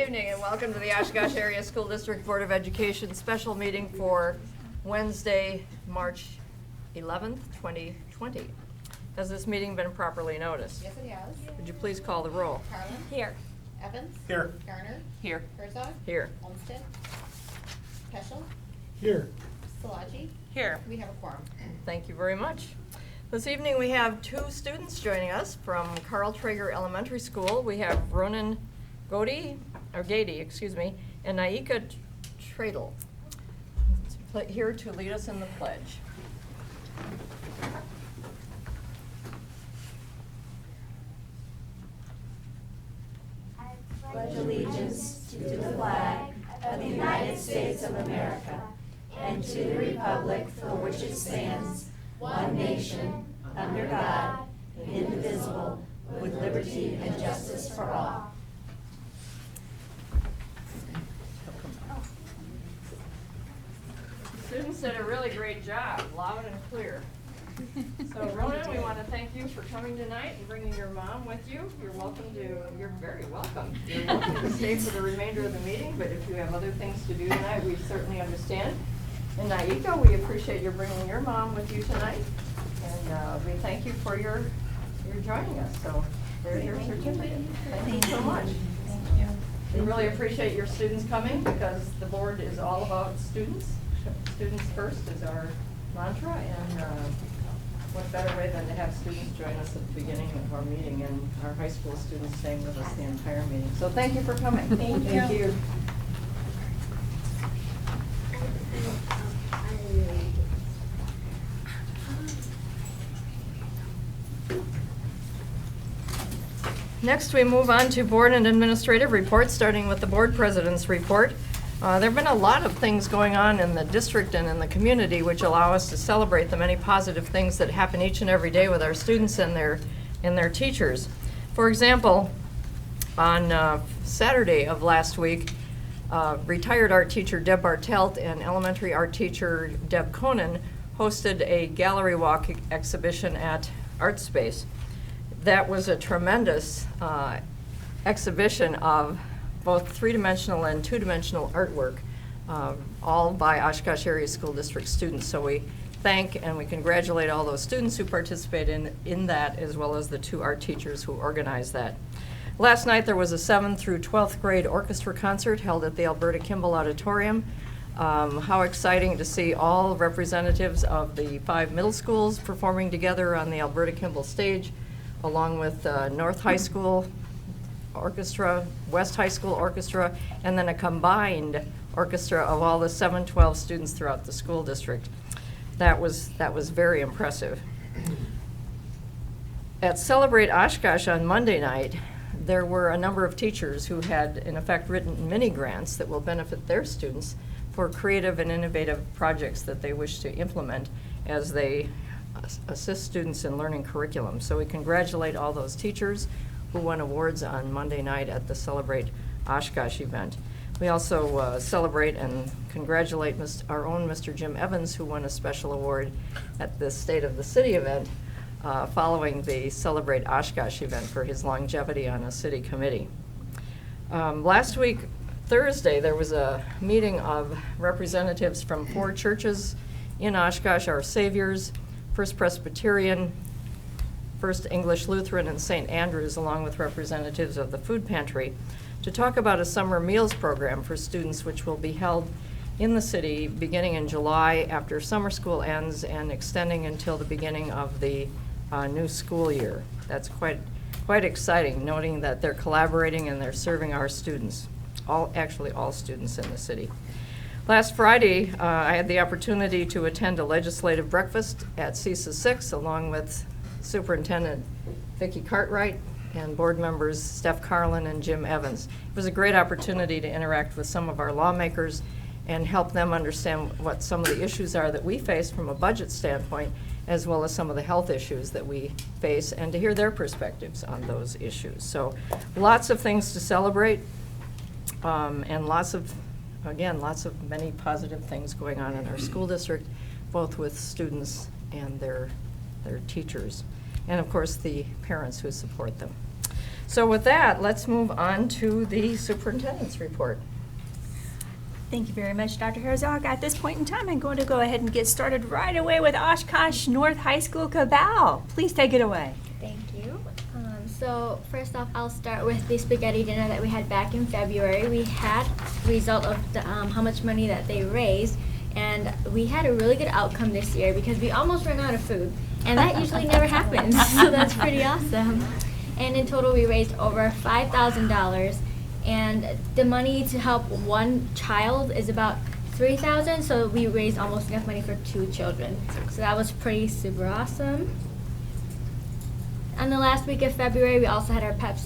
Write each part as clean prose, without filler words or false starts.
evening and welcome to the Oshkosh Area School District Board of Education special meeting for Wednesday, March 11th, 2020. Has this meeting been properly noticed? Yes, it has. Would you please call the roll? Carlin? Here. Evans? Here. Garner? Here. Herzog? Here. Olmsted? Peschel? Here. Szilagyi? Here. We have a quorum. Thank you very much. This evening we have two students joining us from Traeger Elementary School. We have Ronan Gady, and Naika Tradle here to lead us in the pledge. Pledge allegiance to the flag of the United States of America and to the republic for which it stands, one nation, under God, indivisible, with liberty and justice for all. Students did a really great job, loud and clear. So Ronan, we want to thank you for coming tonight and bringing your mom with you. You're very welcome. You're welcome to stay for the remainder of the meeting, but if you have other things to do tonight, we certainly understand. And Naika, we appreciate your bringing your mom with you tonight. And we thank you for your joining us. So there's your certificate. Thank you so much. Thank you. We really appreciate your students coming because the board is all about students. Students first is our mantra, and what better way than to have students join us at the beginning of our meeting and our high school students staying with us the entire meeting. So thank you for coming. Thank you. Next, we move on to board and administrative reports, starting with the board president's report. There have been a lot of things going on in the district and in the community which allow us to celebrate the many positive things that happen each and every day with our students and their teachers. For example, on Saturday of last week, retired art teacher Deb Bartelt and elementary art teacher Deb Conan hosted a gallery walk exhibition at Art Space. That was a tremendous exhibition of both three-dimensional and two-dimensional artwork, all by Oshkosh Area School District students. So we thank and we congratulate all those students who participated in that, as well as the two art teachers who organized that. Last night there was a 7th through 12th grade orchestra concert held at the Alberta Kimball Auditorium. How exciting to see all representatives of the 5 middle schools performing together on the Alberta Kimball stage, along with North High School Orchestra, West High School Orchestra, and then a combined orchestra of all the 712 students throughout the school district. That was very impressive. At Celebrate Oshkosh on Monday night, there were a number of teachers who had, in effect, written mini grants that will benefit their students for creative and innovative projects that they wish to implement as they assist students in learning curriculum. So we congratulate all those teachers who won awards on Monday night at the Celebrate Oshkosh event. We also celebrate and congratulate our own Mr. Jim Evans, who won a special award at the State of the City event following the Celebrate Oshkosh event for his longevity on a city committee. Last week, Thursday, there was a meeting of representatives from 4 churches in Oshkosh, Our Saviors, First Presbyterian, First English Lutheran, and St. Andrews, along with representatives of the food pantry, to talk about a summer meals program for students which will be held in the city beginning in July after summer school ends and extending until the beginning of the new school year. That's quite exciting, noting that they're collaborating and they're serving our students, all students in the city. Last Friday, I had the opportunity to attend a legislative breakfast at CESA 6 along with Superintendent Vicki Cartwright and board members Steph Carlin and Jim Evans. It was a great opportunity to interact with some of our lawmakers and help them understand what some of the issues are that we face from a budget standpoint, as well as some of the health issues that we face, and to hear their perspectives on those issues. So lots of things to celebrate, and lots of many positive things going on in our school district, both with students and their teachers, and of course the parents who support them. So with that, let's move on to the superintendent's report. Thank you very much, Dr. Herzog. At this point in time, I'm going to go ahead and get started right away with Oshkosh North High School Cabal. Please take it away. Thank you. So first off, I'll start with the spaghetti dinner that we had back in February. We had the result of the, how much money that they raised, and we had a really good outcome this year because we almost ran out of food, and that usually never happens, so that's pretty awesome. And in total, we raised over $5,000, and the money to help one child is about $3,000, so we raised almost enough money for 2 children. So that was pretty super awesome. On the last week of February, we also had our pep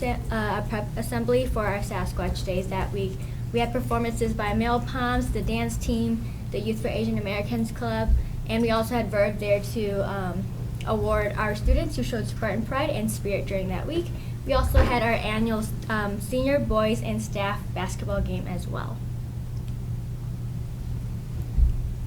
assembly for our Sasquatch Days that week. We had performances by Male Palms, the dance team, the Youth for Asian Americans Club, and we also had Verb there to award our students who showed Spartan pride and spirit during that week. We also had our annual senior boys and staff basketball game as well.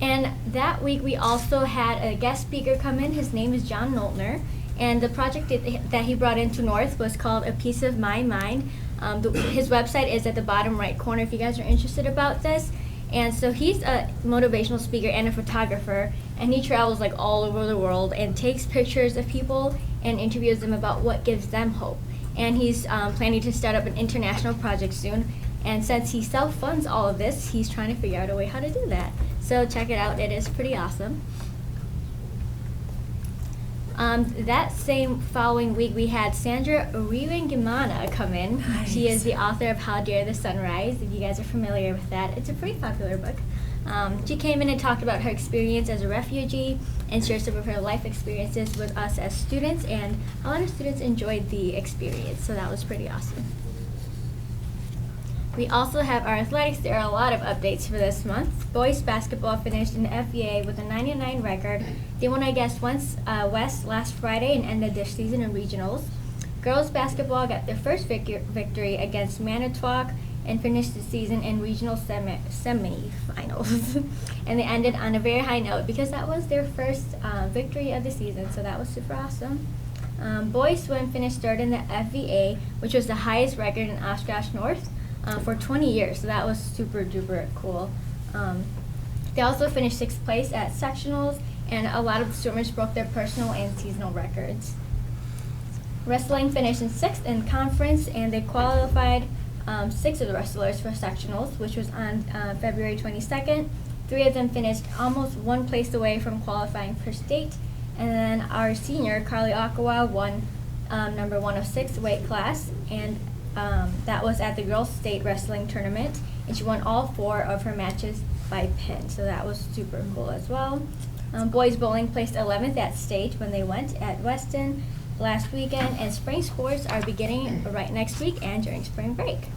And that week we also had a guest speaker come in. His name is John Noltner. And the project that he brought into North was called A Piece of My Mind. His website is at the bottom right corner if you guys are interested about this. And so he's a motivational speaker and a photographer, and he travels like all over the world and takes pictures of people and interviews them about what gives them hope. And he's planning to start up an international project soon. And since he self-funds all of this, he's trying to figure out a way how to do that. So check it out, it is pretty awesome. That same following week, we had Sandra Uriwangimana come in. Nice. She is the author of How Dare the Sunrise, if you guys are familiar with that. It's a pretty popular book. She came in and talked about her experience as a refugee and shared some of her life experiences with us as students, and a lot of students enjoyed the experience, so that was pretty awesome. We also have our athletics. There are a lot of updates for this month. Boys basketball finished in the FVA with a 99 record. They won, I guess, West last Friday and ended their season in regionals. Girls basketball got their first victory against Manitowoc and finished the season in regional semi-finals. And they ended on a very high note because that was their first victory of the season, so that was super awesome. Boys swim finished third in the FVA, which was the highest record in Oshkosh North for 20 years, so that was super duper cool. They also finished 6th place at sectionals, and a lot of the swimmers broke their personal and seasonal records. Wrestling finished in 6th in conference, and they qualified 6 of the wrestlers for sectionals, which was on February 22nd. 3 of them finished almost 1 place away from qualifying for state, and then our senior, Carly Akawa, won number 1 of 6 weight class, and that was at the girls' state wrestling tournament, and she won all 4 of her matches by pin, so that was super cool as well. Boys bowling placed 11th at state when they went at Weston last weekend, and spring sports are beginning right next week and during spring break.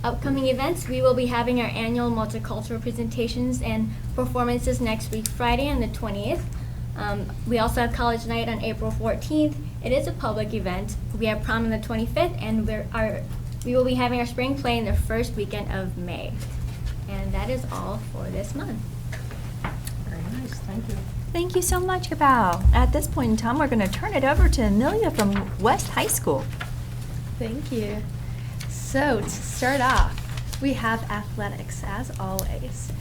Upcoming events, we will be having our annual multicultural presentations and performances next week, Friday on the 20th. We also have college night on April 14th. It is a public event. We have prom on the 25th, and we will be having our spring play in the first weekend of May. And that is all for this month. Very nice, thank you. Thank you so much, Cabal. At this point in time, we're going to turn it over to Amelia from West High School. Thank you. So to start off, we have athletics as always.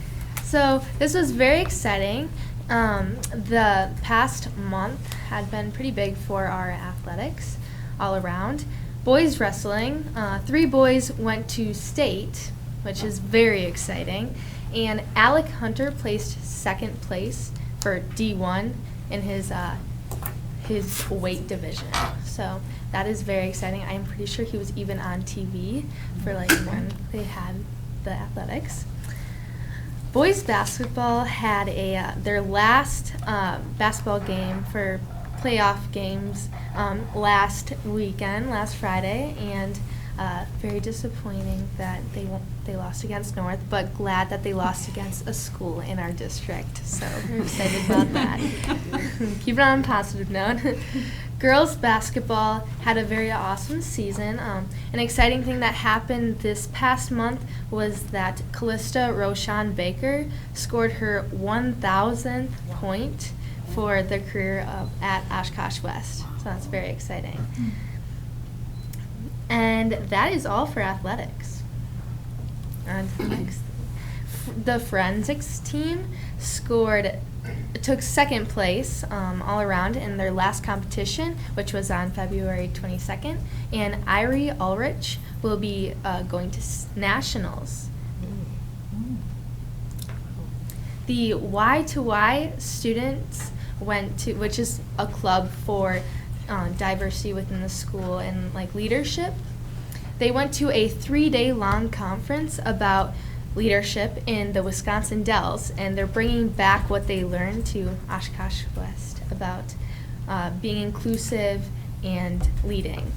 So this was very exciting. The past month had been pretty big for our athletics all around. Boys wrestling, 3 boys went to state, which is very exciting, and Alec Hunter placed 2nd place for D1 in his weight division. So that is very exciting. I am pretty sure he was even on TV for like when they had the athletics. Boys basketball had their last basketball game for playoff games last weekend, last Friday, and very disappointing that they lost against North, but glad that they lost against a school in our district. So we're excited about that. Keep it on a positive note. Girls basketball had a very awesome season. An exciting thing that happened this past month was that Callista Roshan Baker scored her 1,000th point for their career at Oshkosh West. So that's very exciting. And that is all for athletics. On to the next. The forensics team took second place all around in their last competition, which was on February 22nd. And Irie Ulrich will be going to nationals. The Y2Y students went to, which is a club for diversity within the school and like leadership. They went to a 3-day long conference about leadership in the Wisconsin Dells, and they're bringing back what they learned to Oshkosh West about being inclusive and leading.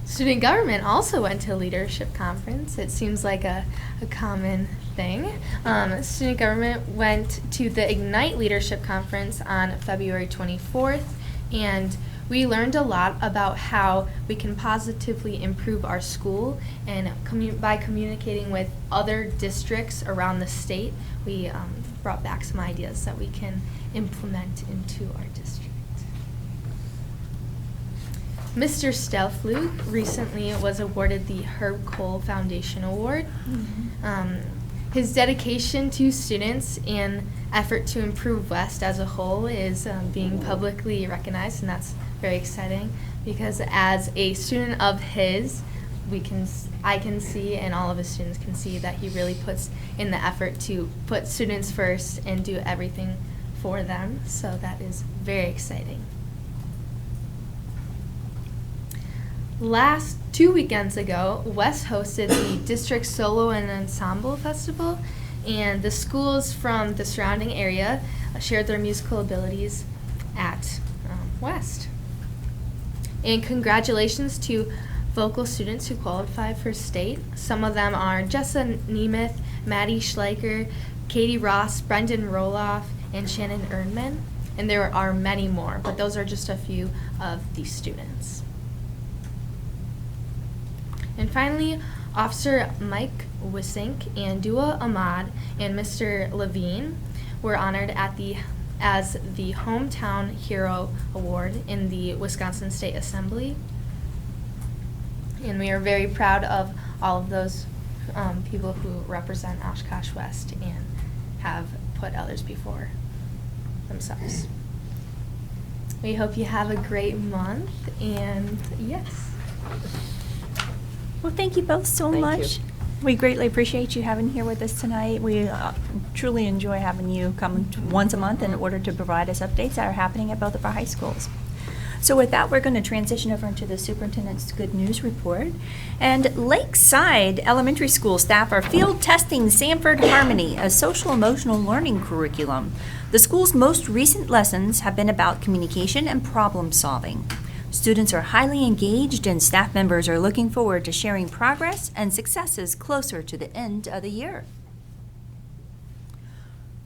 Student government also went to a leadership conference. It seems like a common thing. Student government went to the Ignite Leadership Conference on February 24th, and we learned a lot about how we can positively improve our school, and by communicating with other districts around the state, we brought back some ideas that we can implement into our district. Mr. Stelflug recently was awarded the Herb Cole Foundation Award. His dedication to students and effort to improve West as a whole is being publicly recognized, and that's very exciting because as a student of his, I can see, and all of his students can see, that he really puts in the effort to put students first and do everything for them. So that is very exciting. Last 2 weekends ago, West hosted the District Solo and Ensemble Festival, and the schools from the surrounding area shared their musical abilities at West. And congratulations to vocal students who qualified for state. Some of them are Jessa Nemeth, Maddie Schleicher, Katie Ross, Brendan Roloff, and Shannon Ernman. And there are many more, but those are just a few of the students. And finally, Officer Mike Wisink and Dua Ahmad and Mr. Levine were honored as the Hometown Hero Award in the Wisconsin State Assembly. And we are very proud of all of those people who represent Oshkosh West and have put others before themselves. We hope you have a great month, and yes. Well, thank you both so Thank much. you. We greatly appreciate you having here with us tonight. We truly enjoy having you come once a month in order to provide us updates that are happening at both of our high schools. So with that, we're going to transition over into the superintendent's good news report. And Lakeside Elementary School staff are field testing Sanford Harmony, a social emotional learning curriculum. The school's most recent lessons have been about communication and problem solving. Students are highly engaged, and staff members are looking forward to sharing progress and successes closer to the end of the year.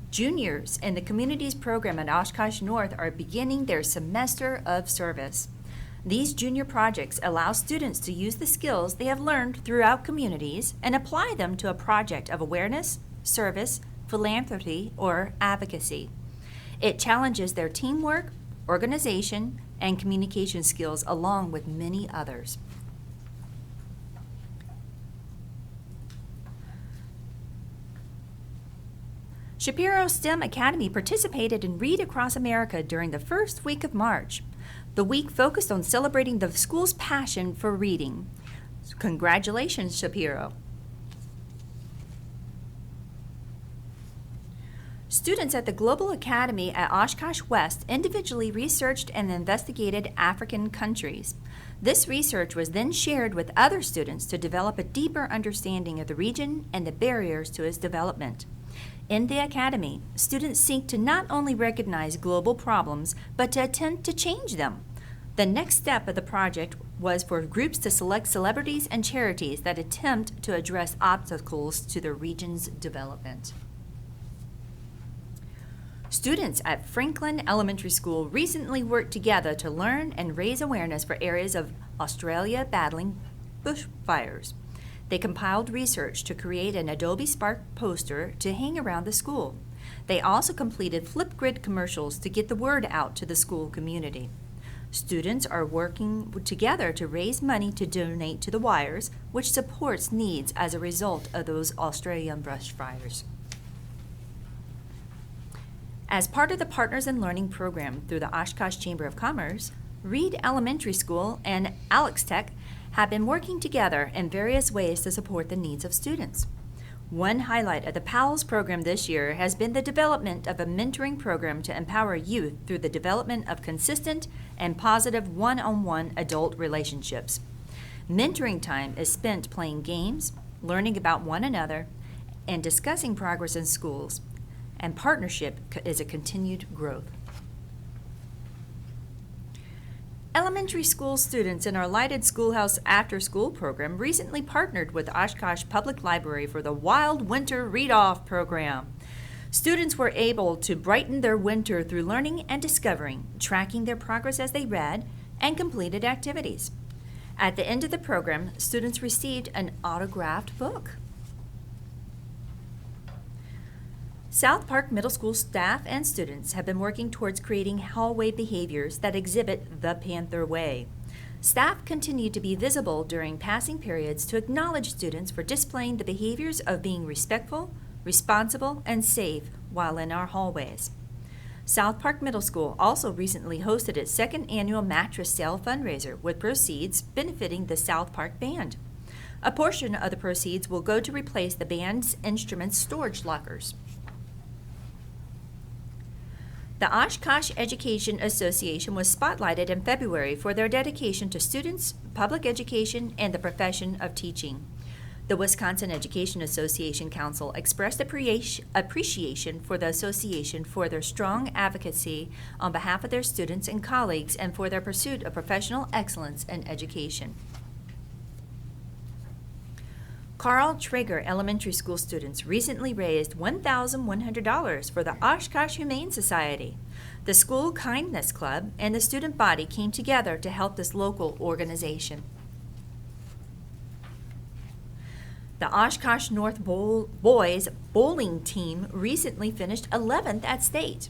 Juniors in the Communities program at Oshkosh North are beginning their semester of service. These junior projects allow students to use the skills they have learned throughout communities and apply them to a project of awareness, service, philanthropy, or advocacy. It challenges their teamwork, organization, and communication skills along with many others. Shapiro STEM Academy participated in Read Across America during the first week of March. The week focused on celebrating the school's passion for reading. Congratulations, Shapiro. Students at the Global Academy at Oshkosh West individually researched and investigated African countries. This research was then shared with other students to develop a deeper understanding of the region and the barriers to its development. In the Academy, students seek to not only recognize global problems, but to attempt to change them. The next step of the project was for groups to select celebrities and charities that attempt to address obstacles to the region's development. Students at Franklin Elementary School recently worked together to learn and raise awareness for areas of Australia battling bushfires. They compiled research to create an Adobe Spark poster to hang around the school. They also completed Flipgrid commercials to get the word out to the school community. Students are working together to raise money to donate to the wires, which supports needs as a result of those Australian brush fires. As part of the Partners in Learning program through the Oshkosh Chamber of Commerce, Reed Elementary School and Alex Tech have been working together in various ways to support the needs of students. One highlight of the PALS program this year has been the development of a mentoring program to empower youth through the development of consistent and positive one-on-one adult relationships. Mentoring time is spent playing games, learning about one another, and discussing progress in schools, and partnership is a continued growth. Elementary school students in our Lighted Schoolhouse After School program recently partnered with Oshkosh Public Library for the Wild Winter Read-Off program. Students were able to brighten their winter through learning and discovering, tracking their progress as they read, and completed activities. At the end of the program, students received an autographed book. South Park Middle School staff and students have been working towards creating hallway behaviors that exhibit the Panther Way. Staff continue to be visible during passing periods to acknowledge students for displaying the behaviors of being respectful, responsible, and safe while in our hallways. South Park Middle School also recently hosted its second annual mattress sale fundraiser with proceeds benefiting the South Park Band. A portion of the proceeds will go to replace the band's instrument storage lockers. The Oshkosh Education Association was spotlighted in February for their dedication to students, public education, and the profession of teaching. The Wisconsin Education Association Council expressed appreciation for the association for their strong advocacy on behalf of their students and colleagues and for their pursuit of professional excellence in education. Carl Traeger Elementary School students recently raised $1,100 for the Oshkosh Humane Society. The School Kindness Club and the student body came together to help this local organization. The Oshkosh North Boys Bowling Team recently finished 11th at state.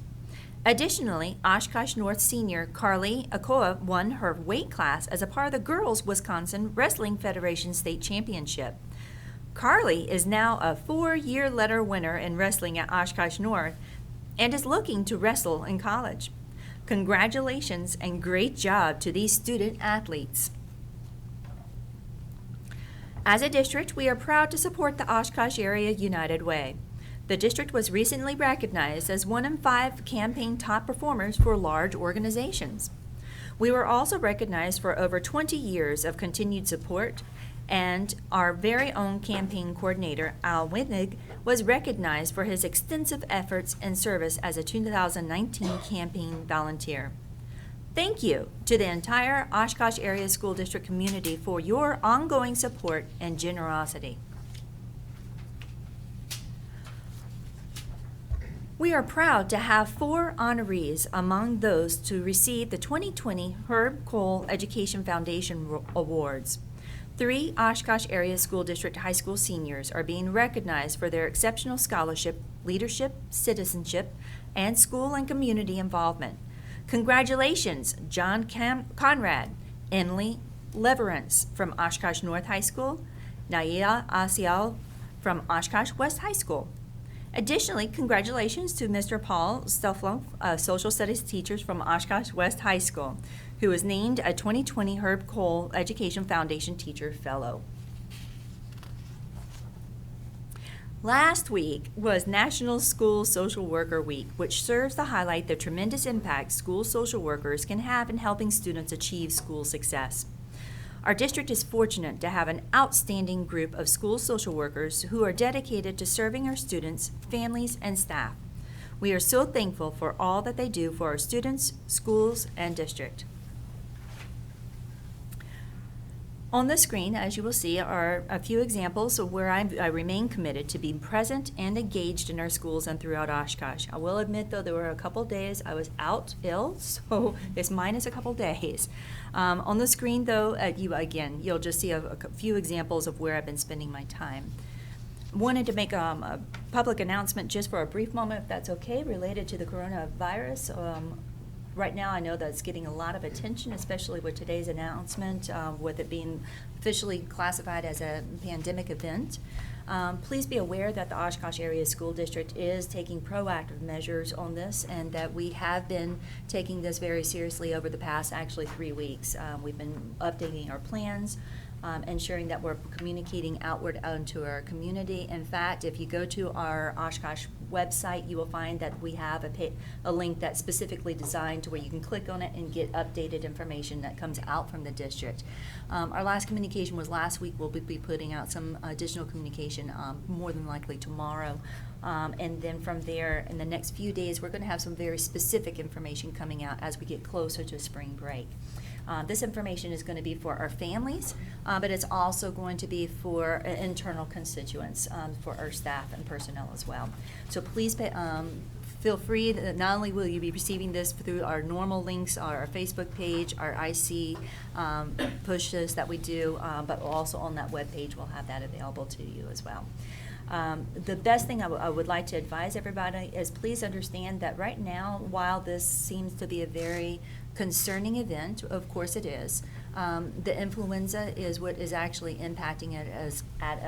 Additionally, Oshkosh North senior Carly Akoa won her weight class as a part of the Girls Wisconsin Wrestling Federation State Championship. Carly is now a 4-year letter winner in wrestling at Oshkosh North and is looking to wrestle in college. Congratulations and great job to these student athletes. As a district, we are proud to support the Oshkosh Area United Way. The district was recently recognized as one of 5 campaign top performers for large organizations. We were also recognized for over 20 years of continued support, and our very own campaign coordinator, Al Winnig, was recognized for his extensive efforts and service as a 2019 campaign volunteer. Thank you to the entire Oshkosh Area School District community for your ongoing support and generosity. We are proud to have 4 honorees among those to receive the 2020 Herb Cole Education Foundation Awards. 3 Oshkosh Area School District high school seniors are being recognized for their exceptional scholarship, leadership, citizenship, and school and community involvement. Congratulations, John Conrad, Emily Leverance from Oshkosh North High School, Naia Asial from Oshkosh West High School. Additionally, congratulations to Mr. Paul Stelflunk, a social studies teacher from Oshkosh West High School, who was named a 2020 Herb Cole Education Foundation Teacher Fellow. Last week was National School Social Worker Week, which serves to highlight the tremendous impact school social workers can have in helping students achieve school success. Our district is fortunate to have an outstanding group of school social workers who are dedicated to serving our students, families, and staff. We are so thankful for all that they do for our students, schools, and district. On the screen, as you will see, are a few examples of where I remain committed to being present and engaged in our schools and throughout Oshkosh. I will admit, though, there were a couple days I was out ill, so it's minus a couple days. On the screen, though, you'll just see a few examples of where I've been spending my time. Wanted to make a public announcement just for a brief moment, if that's okay, related to the coronavirus. Right now, I know that it's getting a lot of attention, especially with today's announcement, with it being officially classified as a pandemic event. Please be aware that the Oshkosh Area School District is taking proactive measures on this, and that we have been taking this very seriously over the past, actually, 3 weeks. We've been updating our plans, ensuring that we're communicating outward into our community. In fact, if you go to our Oshkosh website, you will find that we have a link that's specifically designed to where you can click on it and get updated information that comes out from the district. Our last communication was last week. We'll be putting out some additional communication more than likely tomorrow. And then from there, in the next few days, we're going to have some very specific information coming out as we get closer to spring break. This information is going to be for our families, but it's also going to be for internal constituents, for our staff and personnel as well. So please feel free, not only will you be receiving this through our normal links, our Facebook page, our IC pushes that we do, but also on that webpage we'll have that available to you as well. The best thing I would like to advise everybody is please understand that right now, while this seems to be a very concerning event, of course it is, the influenza is what is actually impacting it at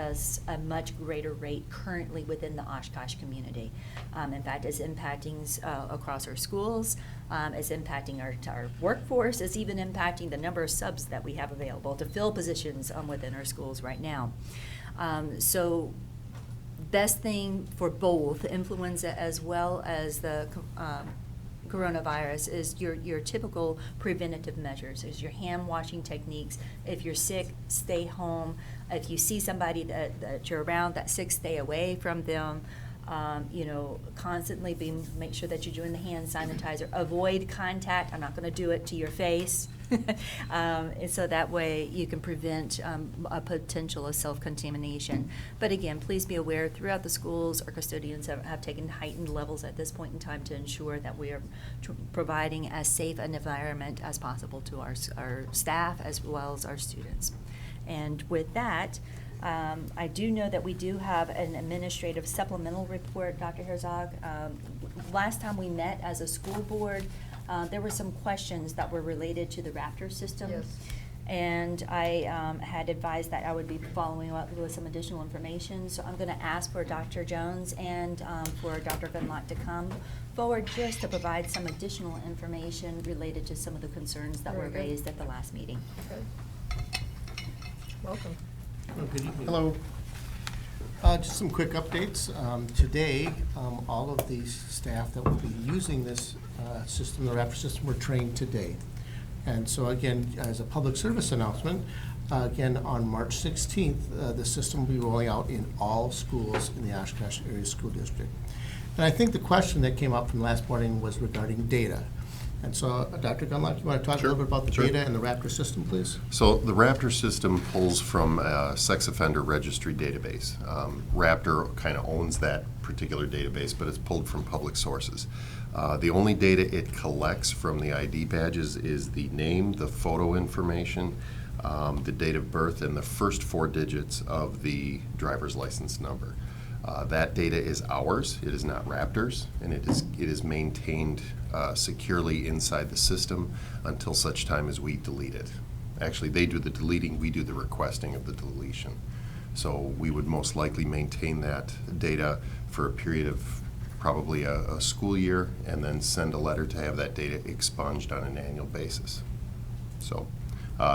a much greater rate currently within the Oshkosh community. In fact, it's impacting across our schools, it's impacting our workforce, it's even impacting the number of subs that we have available to fill positions within our schools right now. So best thing for both influenza as well as the coronavirus is your typical preventative measures, is your hand washing techniques. If you're sick, stay home. If you see somebody that you're around that's sick, stay away from them. Constantly make sure that you're doing the hand sanitizer. Avoid contact. I'm not going to do it to your face. And so that way you can prevent a potential of self-contamination. But again, please be aware throughout the schools, our custodians have taken heightened levels at this point in time to ensure that we are providing as safe an environment as possible to our staff as well as our students. And with that, I do know that we do have an administrative supplemental report, Dr. Herzog. Last time we met as a school board, there were some questions that were related to the Raptor system. Yes. And I had advised that I would be following up with some additional information. So I'm going to ask for Dr. Jones and for Dr. Gunlock to come forward just to provide some additional information related to some of the concerns that were Very good. raised at the last meeting. Okay. Welcome. Good evening. Hello. Just some quick updates. Today, all of the staff that will be using this system, the Raptor system, were trained today. And so again, as a public service announcement, again, on March 16th, the system will be rolling out in all schools in the Oshkosh Area School District. And I think the question that came up from last morning was regarding data. And so, Dr. Gunlock, you want to talk a little bit about the data and the Raptor system, please? So the Raptor system pulls from a sex offender registry database. Raptor kind of owns that particular database, but it's pulled from public sources. The only data it collects from the ID badges is the name, the photo information, the date of birth, and the first 4 digits of the driver's license number. That data is ours. It is not Raptor's, and it is maintained securely inside the system until such time as we delete it. Actually, they do the deleting, we do the requesting of the deletion. So we would most likely maintain that data for a period of probably a school year, and then send a letter to have that data expunged on an annual basis. So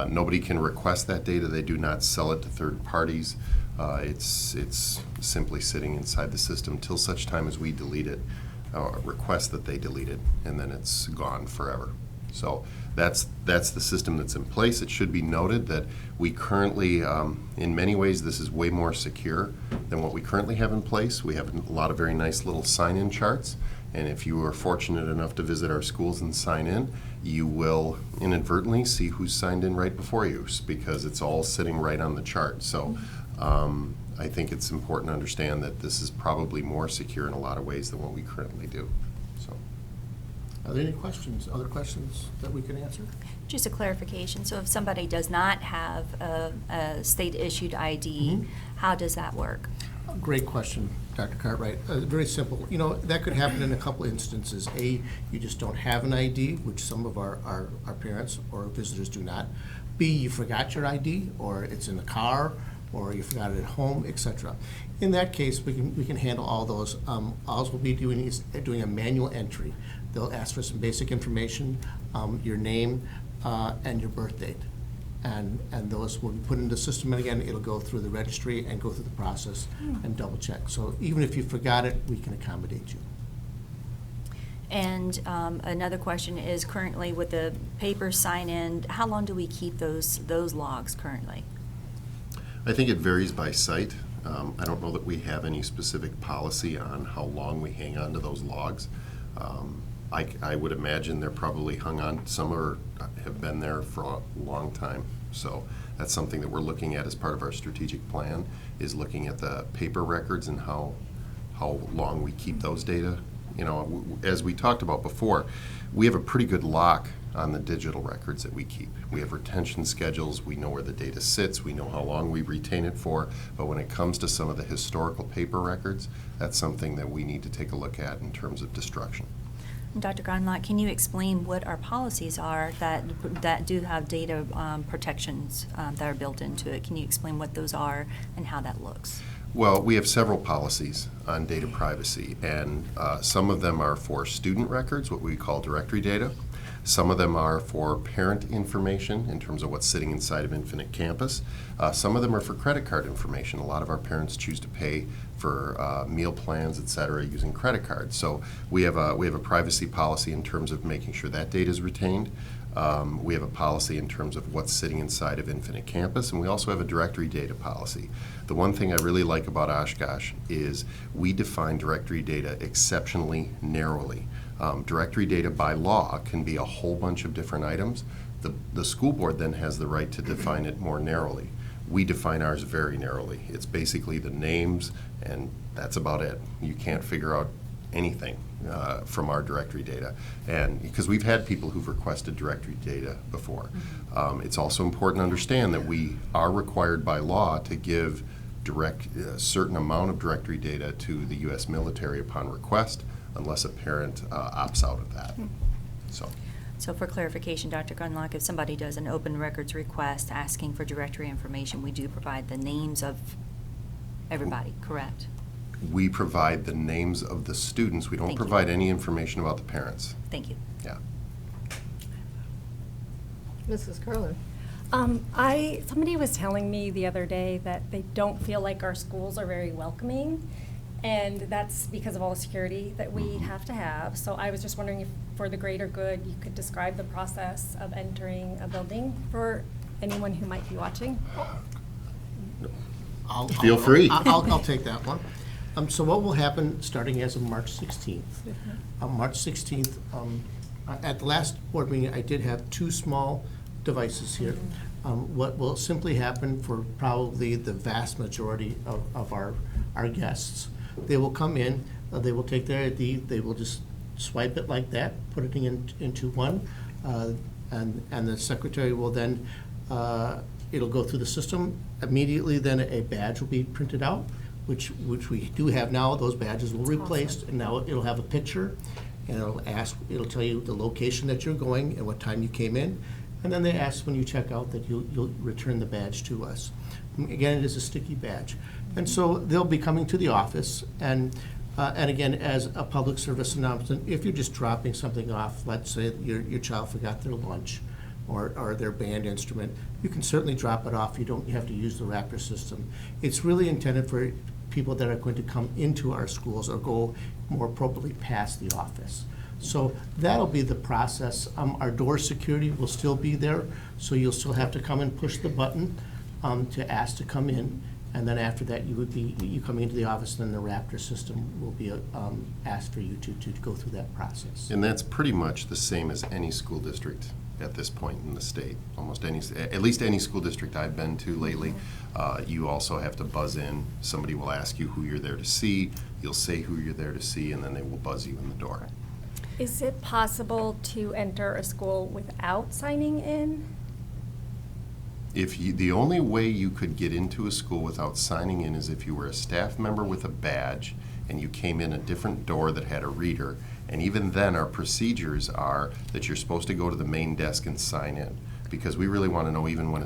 nobody can request that data. They do not sell it to third parties. It's simply sitting inside the system till such time as we delete it, request that they delete it, and then it's gone forever. So that's the system that's in place. It should be noted that we currently, in many ways, this is way more secure than what we currently have in place. We have a lot of very nice little sign-in charts. And if you are fortunate enough to visit our schools and sign in, you will inadvertently see who's signed in right before you, because it's all sitting right on the chart. So I think it's important to understand that this is probably more secure in a lot of ways than what we currently do. So, Are there any questions, other questions that we can answer? Just a clarification, so if somebody does not have a state-issued ID, how does that work? Great question, Dr. Cartwright. Very simple. You know, that could happen in a couple instances. A, you just don't have an ID, which some of our parents or visitors do not. B, you forgot your ID, or it's in the car, or you forgot it at home, etc. In that case, we can handle all those. All we'll be doing is doing a manual entry. They'll ask for some basic information, your name, and your birth date. And those will be put into the system, and again, it'll go through the registry and go through the process and double check. So even if you forgot it, we can accommodate you. And another question is, currently with the paper sign-in, how long do we keep those logs currently? I think it varies by site. I don't know that we have any specific policy on how long we hang on to those logs. I would imagine they're probably hung on, some have been there for a long time. So that's something that we're looking at as part of our strategic plan, is looking at the paper records and how long we keep those data. You know, as we talked about before, we have a pretty good lock on the digital records that we keep. We have retention schedules, we know where the data sits, we know how long we retain it for, but when it comes to some of the historical paper records, that's something that we need to take a look at in terms of destruction. Dr. Grunlock, can you explain what our policies are that do have data protections that are built into it? Can you explain what those are and how that looks? Well, we have several policies on data privacy, and some of them are for student records, what we call directory data. Some of them are for parent information in terms of what's sitting inside of Infinite Campus. Some of them are for credit card information. A lot of our parents choose to pay for meal plans, et cetera, using credit cards. So we have a privacy policy in terms of making sure that data is retained. We have a policy in terms of what's sitting inside of Infinite Campus, and we also have a directory data policy. The one thing I really like about Oshkosh is we define directory data exceptionally narrowly. Directory data by law can be a whole bunch of different items. The school board then has the right to define it more narrowly. We define ours very narrowly. It's basically the names, and that's about it. You can't figure out anything from our directory data, and because we've had people who've requested directory data before. It's also important to understand that we are required by law to give a certain amount of directory data to the U.S. military upon request, unless a parent opts out of that. So for clarification, Dr. Grunlock, if somebody does an open records request asking for directory information, we do provide the names of everybody, correct? We provide the names of the students. We don't Thank you. provide any information about the parents. Thank you. Yeah. Mrs. Carlin. Somebody was telling me the other day that they don't feel like our schools are very welcoming, and that's because of all the security that we have to have. So I was just wondering if, for the greater good, you could describe the process of entering a building for anyone who might be watching. Feel free. I'll take that one. So what will happen starting as of March 16th? March 16th, at the last board meeting, I did have 2 small devices here. What will simply happen for probably the vast majority of our guests, they will come in, they will take their ID, they will just swipe it like that, put it into one, and the secretary will then, it'll go through the system. Immediately then a badge will be printed out, which we do have now. Those badges will be replaced, and now it'll have a picture, and it'll tell you the location that you're going and what time you came in, and then they ask when you check out that you'll return the badge to us. Again, it is a sticky badge, and so they'll be coming to the office, and again, as a public service announcement, if you're just dropping something off, let's say your child forgot their lunch or their band instrument, you can certainly drop it off. You don't have to use the Raptor system. It's really intended for people that are going to come into our schools or go more appropriately past the office. So that'll be the process. Our door security will still be there, so you'll still have to come and push the button to ask to come in. And then after that, you coming into the office, then the Raptor system will be asked for you to go through that process. And that's pretty much the same as any school district at this point in the state. Almost any, at least any school district I've been to lately, you also have to buzz in. Somebody will ask you who you're there to see. You'll say who you're there to see, and then they will buzz you in the door. Is it possible to enter a school without signing in? The only way you could get into a school without signing in is if you were a staff member with a badge and you came in a different door that had a reader. And even then, our procedures are that you're supposed to go to the main desk and sign in. Because we really want to know, even when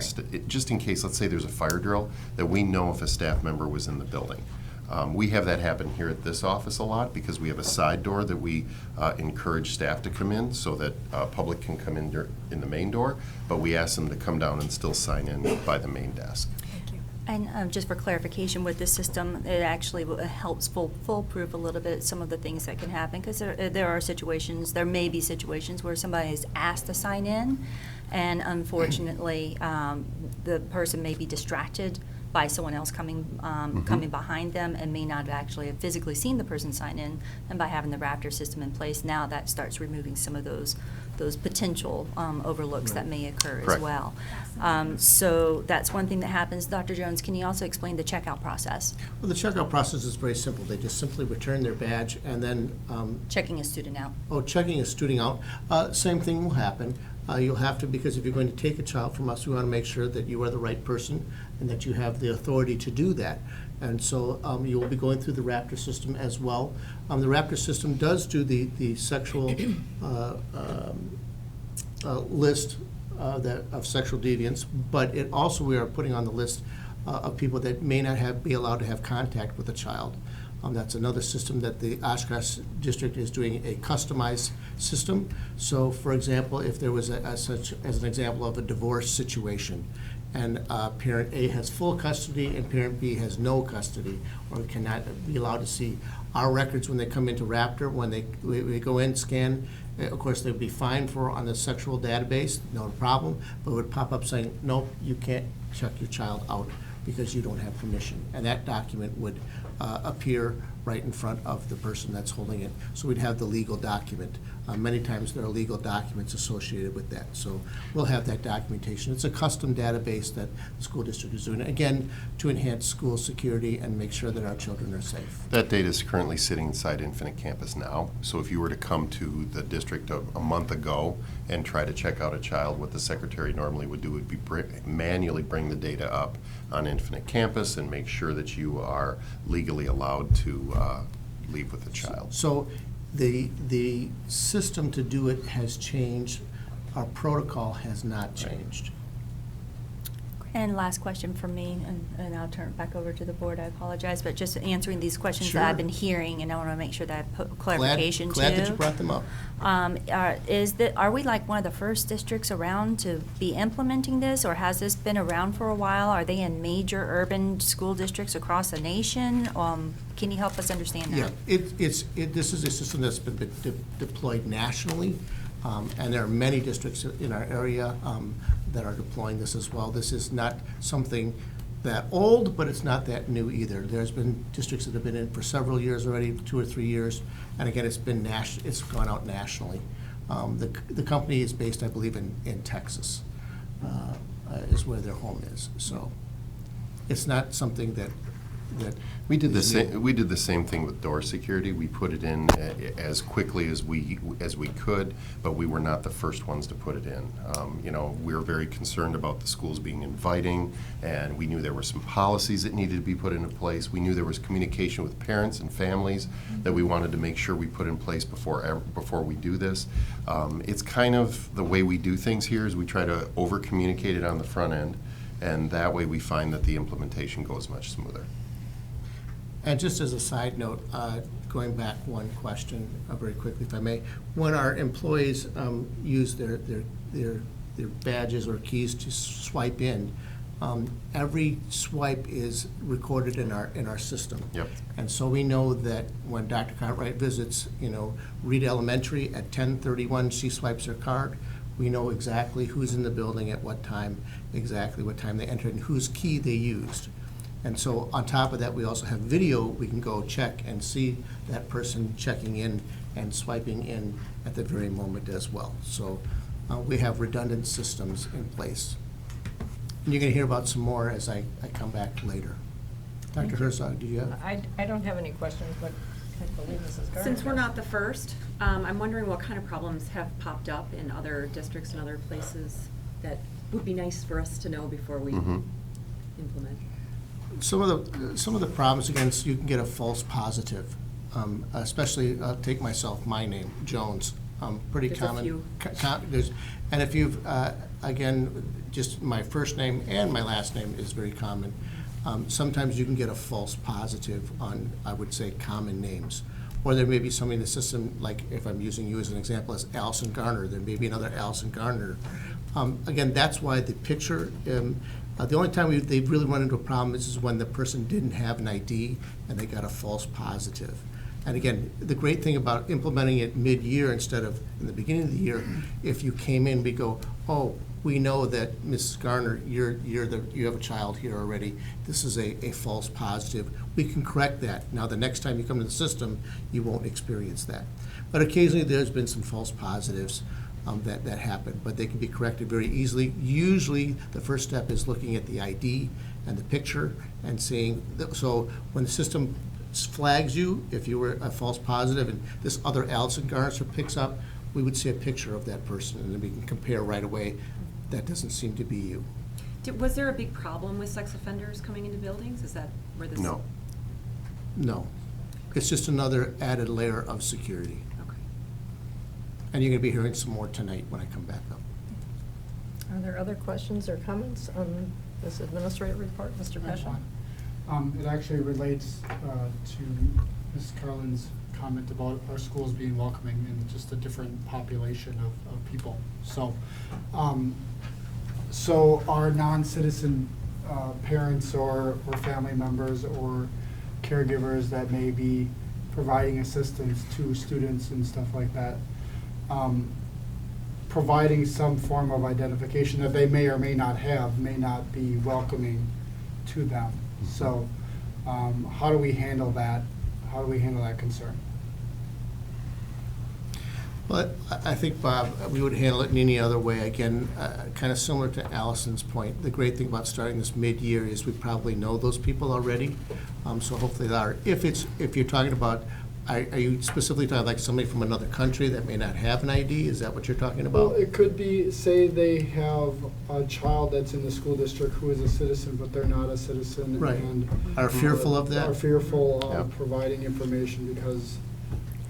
just in case, let's say there's a fire drill, that we know if a staff member was in the building. We have that happen here at this office a lot because we have a side door that we encourage staff to come in so that public can come in the main door, but we ask them to come down and still sign in by the main desk. Thank you. And just for clarification, with this system, it actually helps foolproof a little bit some of the things that can happen, because there may be situations where somebody is asked to sign in, and unfortunately, the person may be distracted by someone else coming behind them and may not actually have physically seen the person sign in. And by having the Raptor system in place, now that starts removing some of those potential overlooks that may occur as Correct. well. So that's one thing that happens. Dr. Jones, can you also explain the checkout process? Well, the checkout process is very simple. They just simply return their badge and then Checking a student out. checking a student out. Same thing will happen. You'll have to, because if you're going to take a child from us, we want to make sure that you are the right person and that you have the authority to do that. And so you will be going through the Raptor system as well. The Raptor system does do the sexual list of sexual deviants, but it also, we are putting on the list of people that may not be allowed to have contact with a child. That's another system that the Oshkosh district is doing, a customized system. So, for example, if there was such as an example of a divorce situation, and parent A has full custody and parent B has no custody, or cannot be allowed to see our records when they come into Raptor, when we go in, scan, of course, they'd be fined on the sexual database, no problem, but it would pop up saying, nope, you can't check your child out because you don't have permission. And that document would appear right in front of the person that's holding it. So we'd have the legal document. Many times there are legal documents associated with that. So we'll have that documentation. It's a custom database that the school district is doing, again, to enhance school security and make sure that our children are safe. That data is currently sitting inside Infinite Campus now. So if you were to come to the district a month ago and try to check out a child, what the secretary normally would do would be manually bring the data up on Infinite Campus and make sure that you are legally allowed to leave with the child. So the system to do it has changed. Our protocol has not changed. And last question from me, and I'll turn it back over to the board. I apologize, but just answering these questions that I've Sure. been hearing, and I want to make sure that I put clarification to. Glad that you brought them up. Are we like one of the first districts around to be implementing this, or has this been around for a while? Are they in major urban school districts across the nation? Can you help us understand that? Yeah, this is a system that's been deployed nationally, and there are many districts in our area that are deploying this as well. This is not something that old, but it's not that new either. There's been districts that have been in for several years already, 2 or 3 years, and again, it's gone out nationally. The company is based, I believe, in Texas, is where their home is. So it's not something that We did the is same. new. We did the same thing with door security. We put it in as quickly as we could, but we were not the first ones to put it in. We were very concerned about the schools being inviting, and we knew there were some policies that needed to be put into place. We knew there was communication with parents and families that we wanted to make sure we put in place before we do this. It's kind of the way we do things here is we try to over communicate it on the front end, and that way we find that the implementation goes much smoother. And just as a side note, going back one question very quickly, if I may, when our employees use their badges or keys to swipe in, every swipe is recorded in our system. Yep. And so we know that when Dr. Cartwright visits, Reed Elementary at 10:31, she swipes her card. We know exactly who's in the building at what time, exactly what time they entered, and whose key they used. And so on top of that, we also have video. We can go check and see that person checking in and swiping in at the very moment as well. So we have redundant systems in place. And you're going to hear about some more as I come back later. Dr. Herzog, do you have? I don't have any questions, but I believe Mrs. Gardner. Since we're not the first, I'm wondering what kind of problems have popped up in other districts and other places that would be nice for us to know before we implement. Some of the problems, again, you can get a false positive, especially, I'll take myself, my name, Jones, pretty There's a common. few. And if you've, again, just my first name and my last name is very common. Sometimes you can get a false positive on, I would say, common names. Or there may be somebody in the system, like if I'm using you as an example, as Allison Garner, there may be another Allison Garner. Again, that's why the picture, the only time they've really run into a problem is when the person didn't have an ID and they got a false positive. And again, the great thing about implementing it mid-year instead of in the beginning of the year, if you came in, we go, oh, we know that Mrs. Garner, you have a child here already. This is a false positive. We can correct that. Now, the next time you come to the system, you won't experience that. But occasionally, there's been some false positives that happen, but they can be corrected very easily. Usually, the first step is looking at the ID and the picture and seeing. So when the system flags you, if you were a false positive, and this other Allison Garner picks up, we would see a picture of that person, and then we can compare right away. That doesn't seem to be you. Was there a big problem with sex offenders coming into buildings? Is that where this? No. No. It's just another added layer of security. Okay. And you're going to be hearing some more tonight when I come back up. Are there other questions or comments on this administrative report, Mr. Peschel? It actually relates to Ms. Carlin's comment about our schools being welcoming and just a different population of people. So, so our non-citizen parents or family members or caregivers that may be providing assistance to students and stuff like that, providing some form of identification that they may or may not have may not be welcoming to them. So how do we handle that? How do we handle that concern? Well, I think, Bob, we would handle it in any other way. Again, kind of similar to Allison's point. The great thing about starting this mid-year is we probably know those people already. So hopefully they are. If you're talking about, are you specifically talking like somebody from another country that may not have an ID? Is that what you're talking about? Well, it could be, say they have a child that's in the school district who is a citizen, but they're not a citizen. Right. And Are fearful of that? Are fearful of Yeah. providing information because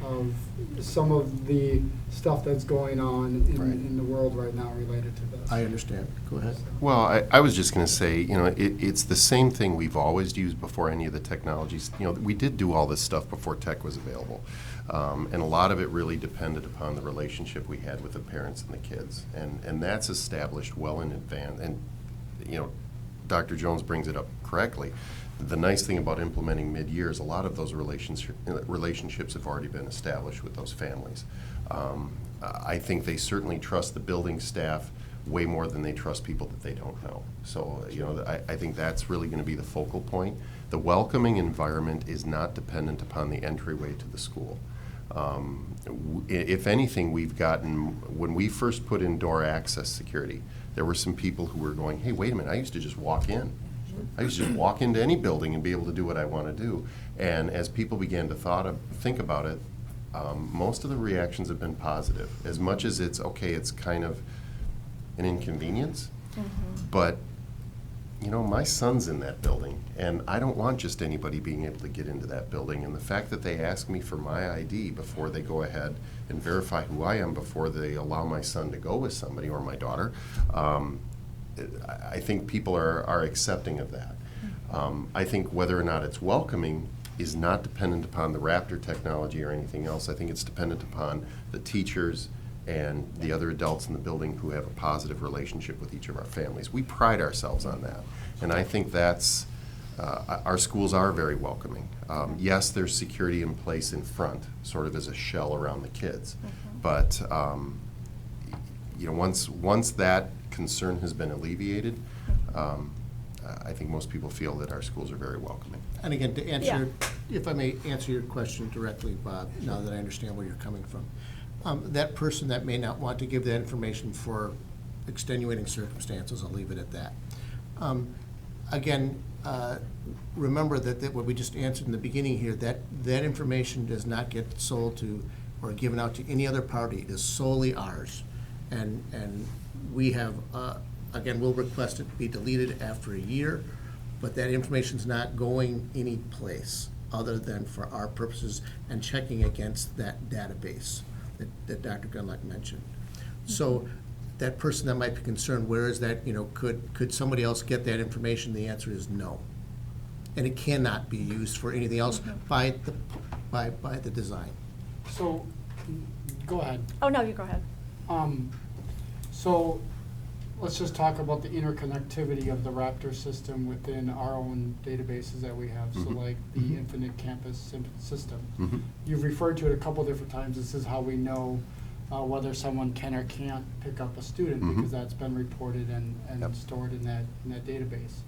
of some of the stuff that's going on in the world right now related to this. I understand. Go ahead. Well, I was just going to say, it's the same thing we've always used before any of the technologies. We did do all this stuff before tech was available. And a lot of it really depended upon the relationship we had with the parents and the kids. And that's established well in advance. And, Dr. Jones brings it up correctly. The nice thing about implementing mid-year is a lot of those relationships have already been established with those families. I think they certainly trust the building staff way more than they trust people that they don't know. So, I think that's really going to be the focal point. The welcoming environment is not dependent upon the entryway to the school. If anything, we've gotten, when we first put in door access security, there were some people who were going, hey, wait a minute, I used to just walk in. I used to just walk into any building and be able to do what I want to do. And as people began to think about it, most of the reactions have been positive. As much as it's kind of an inconvenience, but my son's in that building, and I don't want just anybody being able to get into that building. And the fact that they ask me for my ID before they go ahead and verify who I am before they allow my son to go with somebody or my daughter, I think people are accepting of that. I think whether or not it's welcoming is not dependent upon the Raptor technology or anything else. I think it's dependent upon the teachers and the other adults in the building who have a positive relationship with each of our families. We pride ourselves on that. And I think that's, our schools are very welcoming. Yes, there's security in place in front, sort of as a shell around the kids. But, once that concern has been alleviated, I think most people feel that our schools are very welcoming. And again, to answer, if I may answer your question directly, Bob, now that I understand where you're coming from. That person that may not want to give that information for extenuating circumstances, I'll leave it at that. Again, remember that what we just answered in the beginning here, that information does not get sold to or given out to any other party. It is solely ours. And we have, again, we'll request it be deleted after a year, but that information's not going any place other than for our purposes and checking against that database that Dr. Gunlock mentioned. So that person that might be concerned, where is that, could somebody else get that information? The answer is no. And it cannot be used for anything else by the design. So, go ahead. Oh, no, you go ahead. So, let's just talk about the interconnectivity of the Raptor system within our own databases that we have. So like the Infinite Campus system. You've referred to it a couple different times. This is how we know whether someone can or can't pick up a student because that's been reported and stored in that database.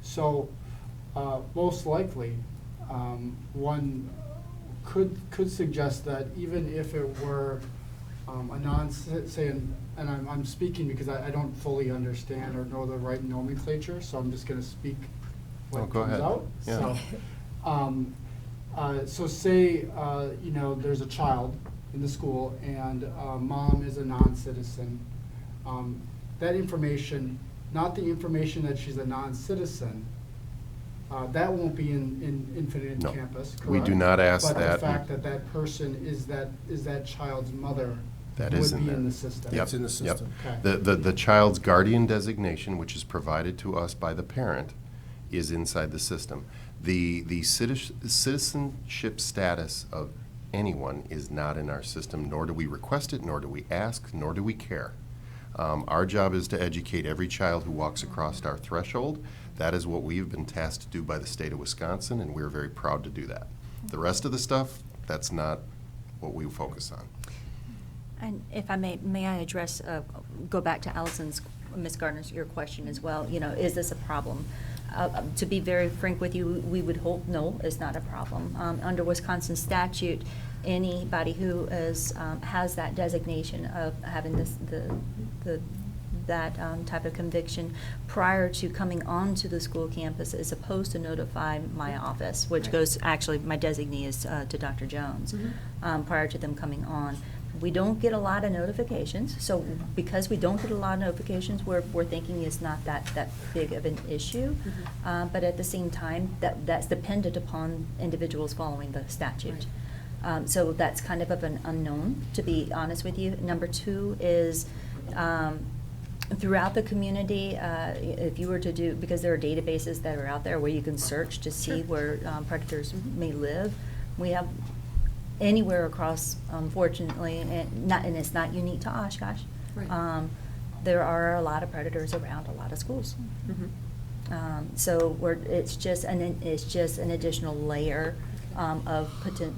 So most likely, one could suggest that even if it were and I'm speaking because I don't fully understand or know the right nomenclature, so I'm just going to speak what go comes ahead. out. Yeah. So say there's a child in the school and mom is a non-citizen. That information, not the information that she's a non-citizen, that won't be in Infinite Campus, correct? We do not ask but that. But the fact that person is that child's mother That would is in be there. in the system. Yep. It's in the system. Okay. The child's guardian designation, which is provided to us by the parent, is inside the system. The citizenship status of anyone is not in our system, nor do we request it, nor do we ask, nor do we care. Our job is to educate every child who walks across our threshold. That is what we've been tasked to do by the state of Wisconsin, and we're very proud to do that. The rest of the stuff, that's not what we focus on. And if I may I address, go back to Ms. Gardner's, your question as well, is this a problem? To be very frank with you, we would hope no, it's not a problem. Under Wisconsin statute, anybody who has that designation of having that type of conviction prior to coming onto the school campus is supposed to notify my office, which goes, actually, my designee is to Dr. Jones, prior to them coming on. We don't get a lot of notifications, so because we don't get a lot of notifications, we're thinking it's not that big of an issue. But at the same time, that's dependent upon individuals following the statute. So that's kind of an unknown, to be honest with you. Number two is throughout the community, if you were to do, because there are databases that are out there where you can search to see where predators may live, we have anywhere across, unfortunately, and it's not unique to Oshkosh. Right. There are a lot of predators around a lot of schools. So it's just an additional layer of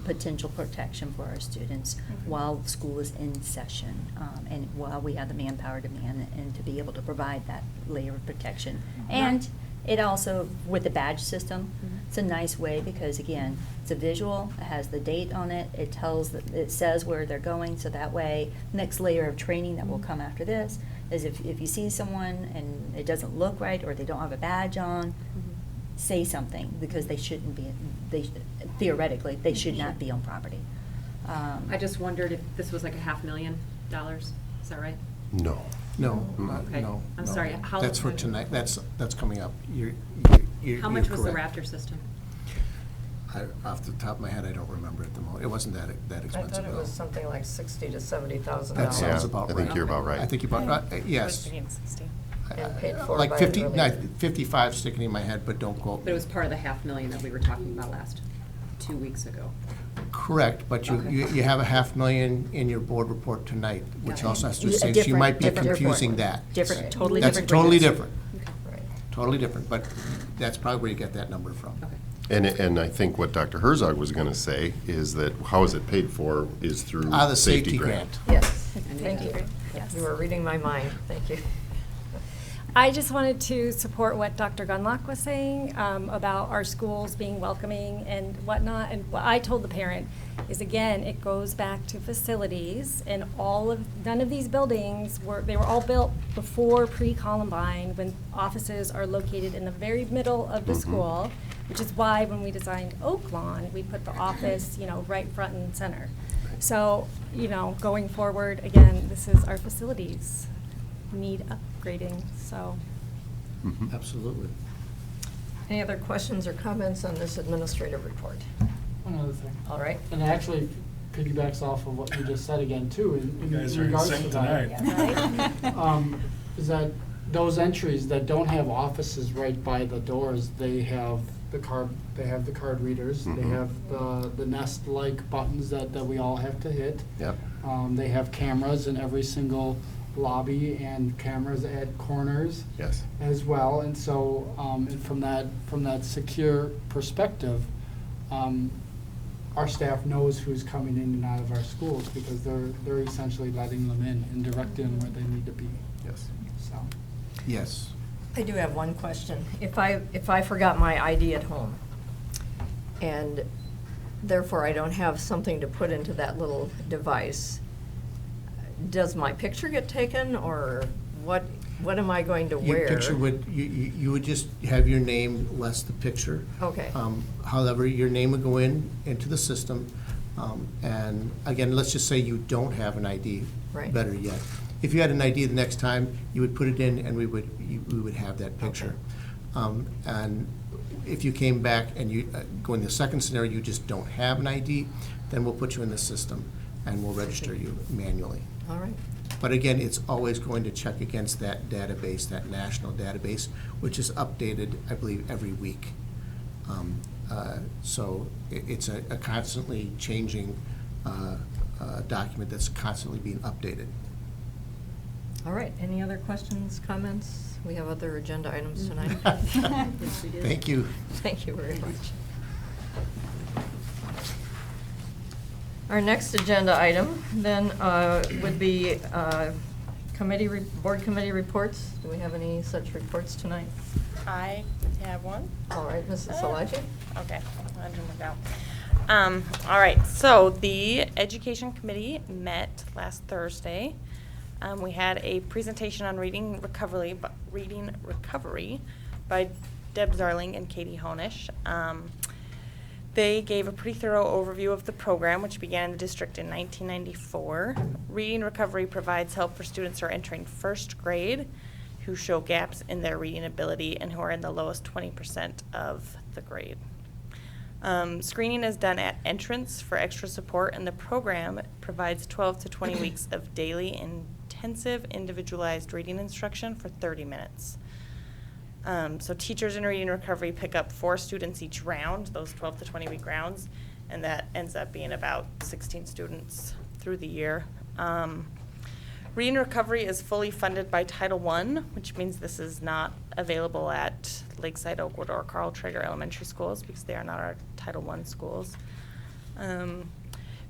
potential protection for our students while school is in session, and while we have the manpower to man and to be able to provide that layer of protection. And it also, with the badge system, it's a nice way because, again, it's a visual, it has the date on it, it says where they're going, so that way, next layer of training that will come after this is if you see someone and it doesn't look right or they don't have a badge on, say something, because they shouldn't be, theoretically, they should not be on property. I just wondered if this was like $500,000, is that right? No. Okay. No. I'm sorry, how- That's for tonight. That's coming up. You're How much was the correct. Raptor system? Off the top of my head, I don't remember at the moment. It wasn't that I expensive thought at it all. was something like $60,000 to $70,000. That sounds Yeah, about I right. think you're about right. I think you're about, yes. And paid for Like by 50, the no, village. 55 sticking in my head, but don't quote But it me. was part of the $500,000 that we were talking about 2 weeks ago. Correct, but Okay. you have a $500,000 in your board report tonight, which Got it. also has to A say, so you might be different report. confusing that. Different, totally That's different. totally figures. different, Right. totally different, but that's probably where you get that number from. Okay. And I think what Dr. Herzog was going to say is that how is it paid for is through The safety grant. Yes, I knew thank that. you. Yes. You were reading my mind, thank you. I just wanted to support what Dr. Gunlock was saying about our schools being welcoming and whatnot. And what I told the parent is, again, it goes back to facilities, and none of these buildings they were all built before pre-Columbine, when offices are located in the very middle of the school, which is why when we designed Oak Lawn, we put the office, right front and center. So, going forward, again, this is our facilities need upgrading, so. Absolutely. Any other questions or comments on this administrative report? One other thing. All right. And it actually piggybacks off of what you just said again, too, in You guys are in regards sync to that. tonight. Is that those entries that don't have offices right by the doors, they have the card readers, they have the Nest-like buttons that we all have to hit. Yep. They have cameras in every single lobby and cameras at corners. Yes. As well, and so and from that secure perspective, our staff knows who's coming in and out of our schools, because they're essentially letting them in and directing them where they need to be. Yes. So. Yes. I do have one question. If I forgot my ID at home, and therefore I don't have something to put into that little device, does my picture get taken, or what am I going to wear? Your picture would, you would just have your name less the picture. Okay. However, your name would go into the system, and again, let's just say you don't have an ID. Right. Better yet, if you had an ID the next time, you would put it in, and we would have that picture. And if you came back and you go in the second scenario, you just don't have an ID, then we'll put you in the system, and we'll register you manually. All right. But again, it's always going to check against that database, that national database, which is updated, I believe, every week. So it's a constantly changing document that's constantly being updated. All right. Any other questions, comments? We have other agenda items tonight. Yes, we do. Thank you. Thank you very much. Our next agenda item then would be board committee reports. Do we have any such reports tonight? I have one. All right, Mrs. Salaji. Okay, I'll jump it down. All right, so the Education Committee met last Thursday. We had a presentation on reading recovery by Deb Zarling and Katie Honish. They gave a pretty thorough overview of the program, which began in the district in 1994. Reading Recovery provides help for students who are entering first grade, who show gaps in their reading ability and who are in the lowest 20% of the grade. Screening is done at entrance for extra support, and the program provides 12 to 20 weeks of daily intensive individualized reading instruction for 30 minutes. So teachers in Reading Recovery pick up 4 students each round, those 12 to 20 week rounds, and that ends up being about 16 students through the year. Reading Recovery is fully funded by Title I, which means this is not available at Lakeside, Oakwood, or Carl Traeger Elementary schools, because they are not our Title I schools.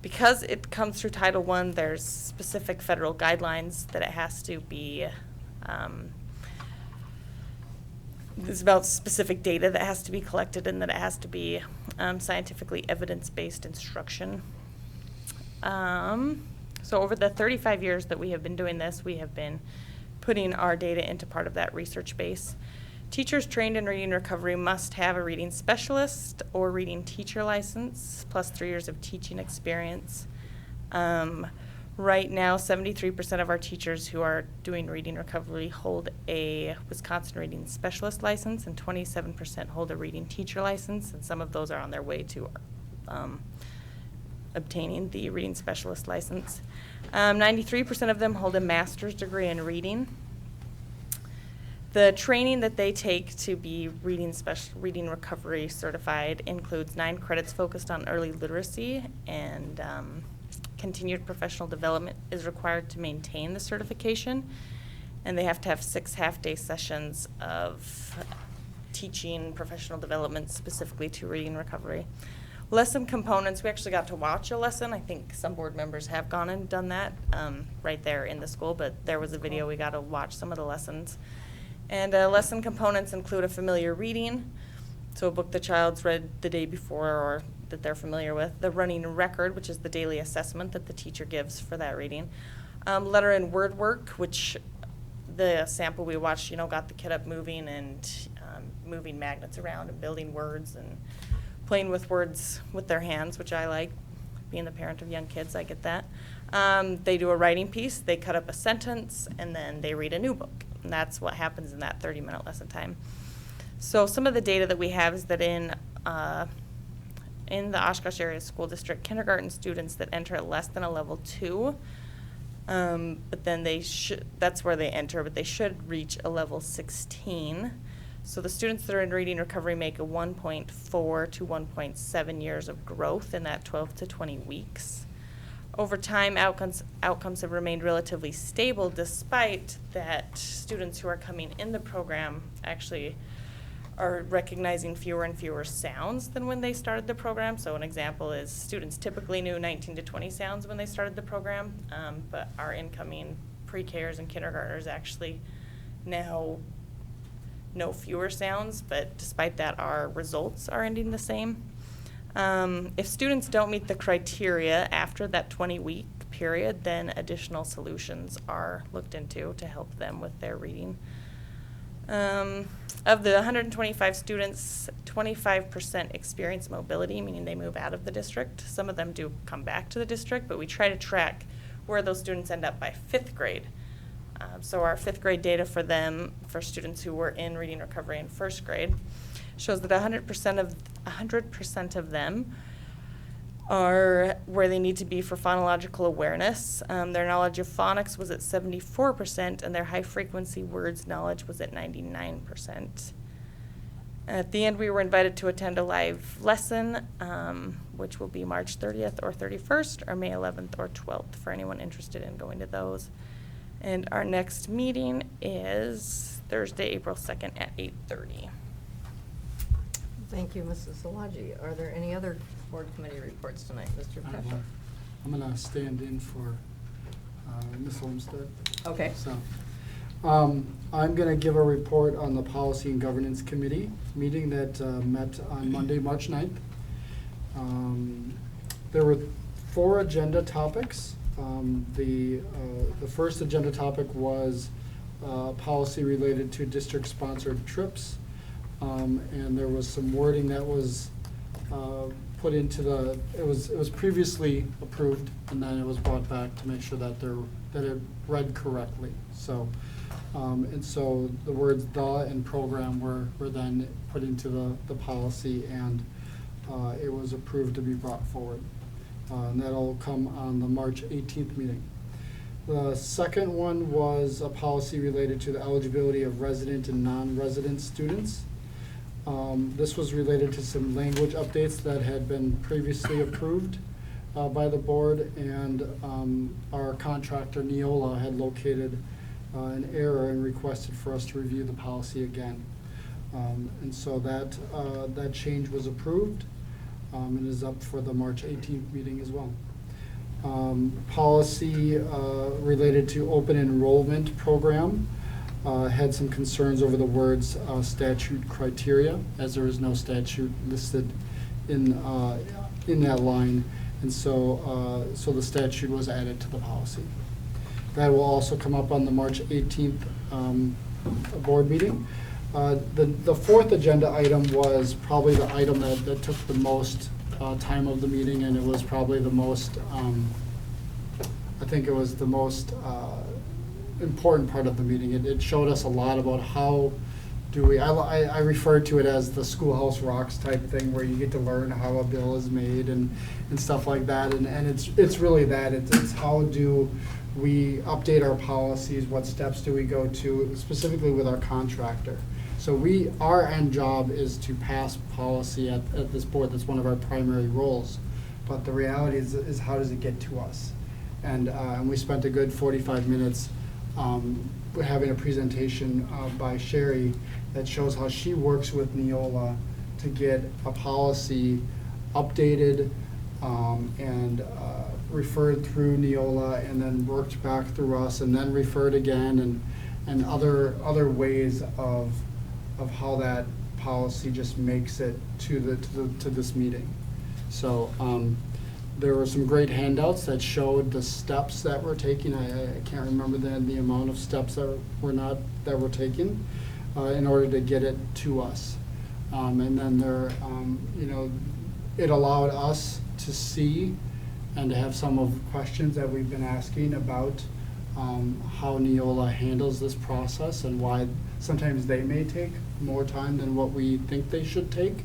Because it comes through Title I, there's specific federal guidelines that it has to be there's about specific data that has to be collected, and that it has to be scientifically evidence-based instruction. So over the 35 years that we have been doing this, we have been putting our data into part of that research base. Teachers trained in Reading Recovery must have a reading specialist or reading teacher license, plus 3 years of teaching experience. Right now, 73% of our teachers who are doing Reading Recovery hold a Wisconsin Reading Specialist license, and 27% hold a Reading Teacher license, and some of those are on their way to obtaining the Reading Specialist license. 93% of them hold a master's degree in reading. The training that they take to be Reading Recovery certified includes 9 credits focused on early literacy, and continued professional development is required to maintain the certification, and they have to have 6 half-day sessions of teaching professional development specifically to Reading Recovery. Lesson components, we actually got to watch a lesson. I think some board members have gone and done that right there in the school, but there was a video we got to watch some of the lessons. And lesson components include a familiar reading, so a book the child's read the day before or that they're familiar with, the running record, which is the daily assessment that the teacher gives for that reading, letter and word work, which the sample we watched, got the kid up moving and moving magnets around and building words and playing with words with their hands, which I like. Being the parent of young kids, I get that. They do a writing piece, they cut up a sentence, and then they read a new book. And that's what happens in that 30-minute lesson time. So some of the data that we have is that in the Oshkosh area school district, kindergarten students that enter at less than a level 2, but then that's where they enter, but they should reach a level 16. So the students that are in reading recovery make a 1.4 to 1.7 years of growth in that 12 to 20 weeks. Over time, outcomes have remained relatively stable, despite that students who are coming in the program actually are recognizing fewer and fewer sounds than when they started the program. So an example is students typically knew 19 to 20 sounds when they started the program, but our incoming pre-Kers and kindergartners actually now know fewer sounds, but despite that, our results are ending the same. If students don't meet the criteria after that 20-week period, then additional solutions are looked into to help them with their reading. Of the 125 students, 25% experience mobility, meaning they move out of the district. Some of them do come back to the district, but we try to track where those students end up by 5th grade. So our 5th grade data for them, for students who were in reading recovery in 1st grade, shows that 100% of them are where they need to be for phonological awareness. Their knowledge of phonics was at 74%, and their high-frequency words knowledge was at 99%. At the end, we were invited to attend a live lesson, which will be March 30th or 31st, or May 11th or 12th, for anyone interested in going to those. And our next meeting is Thursday, April 2nd at 8:30. Thank you, Mrs. Szilagyi. Are there any other board committee reports tonight, Mr. Peschel? I'm going to stand in for Ms. Olmsted. Okay. So, I'm going to give a report on the Policy and Governance Committee meeting that met on Monday, March 9th. There were 4 agenda topics. The first agenda topic was policy related to district-sponsored trips. And there was some wording that was put into it was previously approved, and then it was brought back to make sure that it read correctly. So, and so the words "the" and "program" were then put into the policy, and it was approved to be brought forward. And that'll come on the March 18th meeting. The second one was a policy related to the eligibility of resident and non-resident students. This was related to some language updates that had been previously approved by the board, and our contractor Neola had located an error and requested for us to review the policy again. And so that change was approved and is up for the March 18th meeting as well. Policy related to open enrollment program. Had some concerns over the words statute criteria, as there is no statute listed in that line, and so the statute was added to the policy. That will also come up on the March 18th board meeting. The fourth agenda item was probably the item that took the most time of the meeting, and it was probably the most, I think it was the most important part of the meeting. It showed us a lot about how do we, I refer to it as the Schoolhouse Rocks type thing, where you get to learn how a bill is made and stuff like that, and it's really that, it's how do we update our policies, what steps do we go to, specifically with our contractor. So our end job is to pass policy at this board. That's one of our primary roles, but the reality is how does it get to us? And we spent a good 45 minutes having a presentation by Sherry that shows how she works with Neola to get a policy updated and referred through Neola, and then worked back through us, and then referred again, and other ways of how that policy just makes it to this meeting. So there were some great handouts that showed the steps that we're taking. I can't remember the amount of steps that were taken in order to get it to us. And then it allowed us to see and to have some of the questions that we've been asking about how Neola handles this process and why sometimes they may take more time than what we think they should take.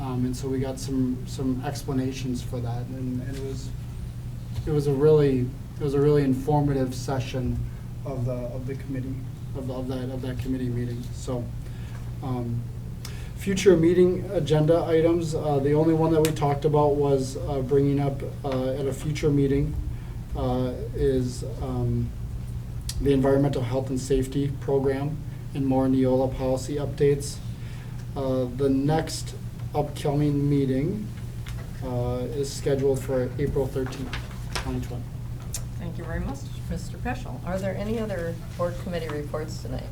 And so we got some explanations for that, and it was a really informative session of the committee of that committee meeting. So future meeting agenda items, the only one that we talked about was bringing up at a future meeting is the environmental health and safety program and more Neola policy updates. The next upcoming meeting is scheduled for April 13th, 2020. Thank you very much, Mr. Peschel. Are there any other board committee reports tonight?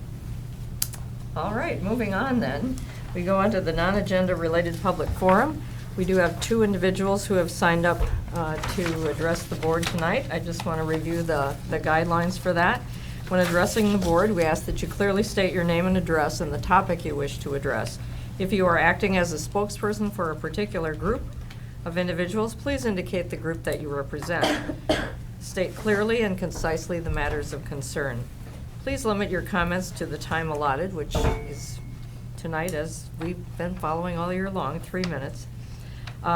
All right, moving on then. We go on to the non-agenda related public forum. We do have 2 individuals who have signed up to address the board tonight. I just want to review the guidelines for that. When addressing the board, we ask that you clearly state your name and address and the topic you wish to address. If you are acting as a spokesperson for a particular group of individuals, please indicate the group that you represent. State clearly and concisely the matters of concern. Please limit your comments to the time allotted, which is tonight, as we've been following all year long, 3 minutes.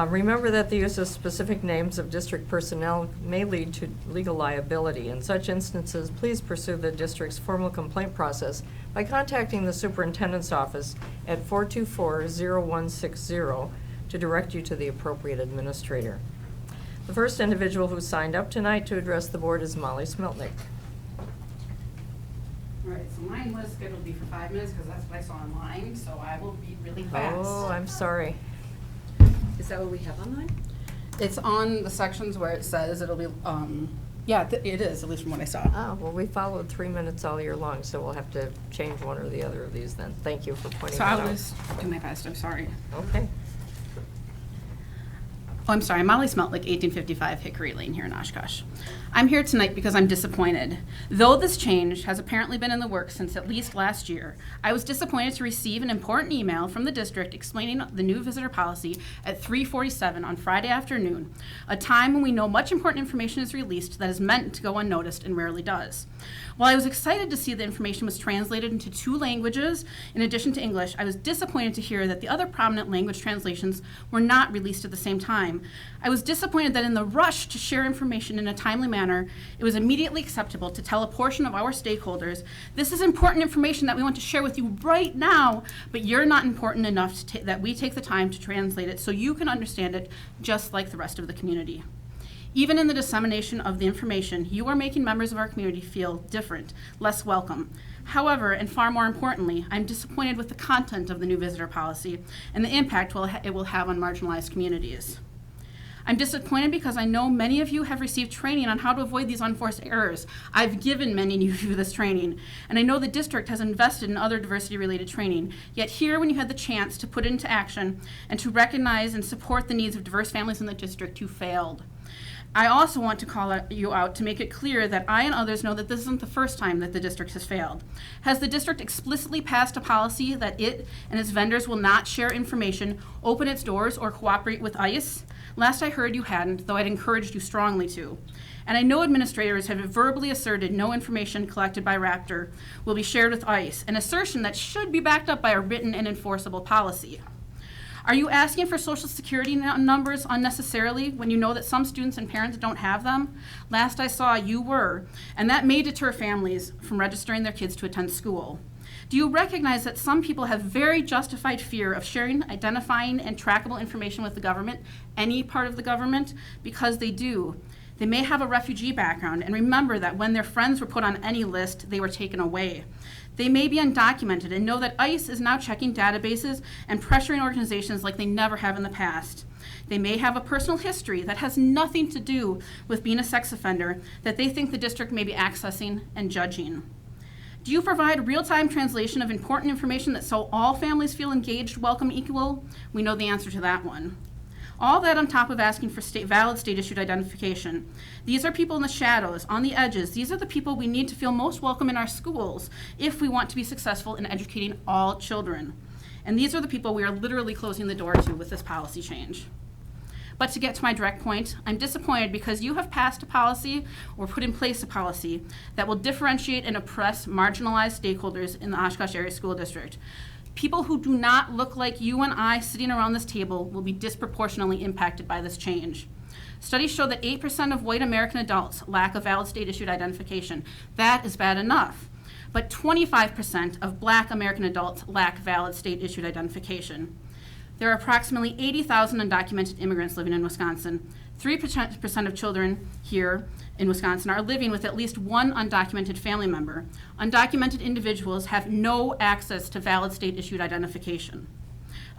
Remember that the use of specific names of district personnel may lead to legal liability. In such instances, please pursue the district's formal complaint process by contacting the superintendent's office at 424-0160 to direct you to the appropriate administrator. The first individual who signed up tonight to address the board is Molly Smeltnick. All right, so mine was scheduled to be for 5 minutes because that's what I saw online, so I will be really fast. Oh, I'm sorry. Is that what we have online? It's on the sections where it says it'll be, yeah, it is, at least from what I saw. Oh, well, we followed 3 minutes all year long, so we'll have to change one or the other of these then. Thank you for pointing So that I out. was doing my best, I'm sorry. Okay. Oh, I'm sorry, Molly Smeltlick, 1855 Hickory Lane here in Oshkosh. I'm here tonight because I'm disappointed. Though this change has apparently been in the works since at least last year, I was disappointed to receive an important email from the district explaining the new visitor policy at 3:47 on Friday afternoon, a time when we know much important information is released that is meant to go unnoticed and rarely does. While I was excited to see the information was translated into 2 languages in addition to English, I was disappointed to hear that the other prominent language translations were not released at the same time. I was disappointed that in the rush to share information in a timely manner, it was immediately acceptable to tell a portion of our stakeholders, this is important information that we want to share with you right now, but you're not important enough that we take the time to translate it so you can understand it just like the rest of the community. Even in the dissemination of the information, you are making members of our community feel different, less welcome. However, and far more importantly, I'm disappointed with the content of the new visitor policy and the impact it will have on marginalized communities. I'm disappointed because I know many of you have received training on how to avoid these unforced errors. I've given many of you this training, and I know the district has invested in other diversity-related training. Yet here, when you had the chance to put it into action and to recognize and support the needs of diverse families in the district, you failed. I also want to call you out to make it clear that I and others know that this isn't the first time that the district has failed. Has the district explicitly passed a policy that it and its vendors will not share information, open its doors, or cooperate with ICE? Last I heard you hadn't, though I'd encouraged you strongly to. And I know administrators have verbally asserted no information collected by Raptor will be shared with ICE, an assertion that should be backed up by a written and enforceable policy. Are you asking for Social Security numbers unnecessarily when you know that some students and parents don't have them? Last I saw, you were, and that may deter families from registering their kids to attend school. Do you recognize that some people have very justified fear of sharing, identifying, and trackable information with the government, any part of the government? Because they do. They may have a refugee background, and remember that when their friends were put on any list, they were taken away. They may be undocumented and know that ICE is now checking databases and pressuring organizations like they never have in the past. They may have a personal history that has nothing to do with being a sex offender that they think the district may be accessing and judging. Do you provide real-time translation of important information that so all families feel engaged, welcome, equal? We know the answer to that one. All that on top of asking for valid state-issued identification. These are people in the shadows, on the edges. These are the people we need to feel most welcome in our schools if we want to be successful in educating all children. And these are the people we are literally closing the door to with this policy change. But to get to my direct point, I'm disappointed because you have passed a policy or put in place a policy that will differentiate and oppress marginalized stakeholders in the Oshkosh Area School District. People who do not look like you and I sitting around this table will be disproportionately impacted by this change. Studies show that 8% of white American adults lack a valid state-issued identification. That is bad enough. But 25% of Black American adults lack valid state-issued identification. There are approximately 80,000 undocumented immigrants living in Wisconsin. 3% of children here in Wisconsin are living with at least one undocumented family member. Undocumented individuals have no access to valid state-issued identification.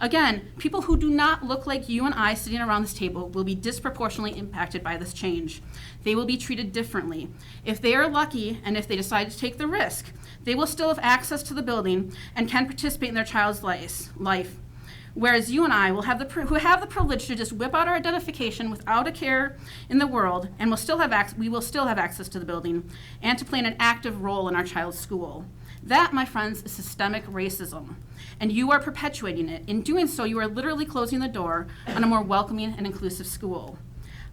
Again, people who do not look like you and I sitting around this table will be disproportionately impacted by this change. They will be treated differently. If they are lucky and if they decide to take the risk, they will still have access to the building and can participate in their child's life. Whereas you and I will have who have the privilege to just whip out our identification without a care in the world, and we will still have access to the building and to play an active role in our child's school. That, my friends, is systemic racism, and you are perpetuating it. In doing so, you are literally closing the door on a more welcoming and inclusive school.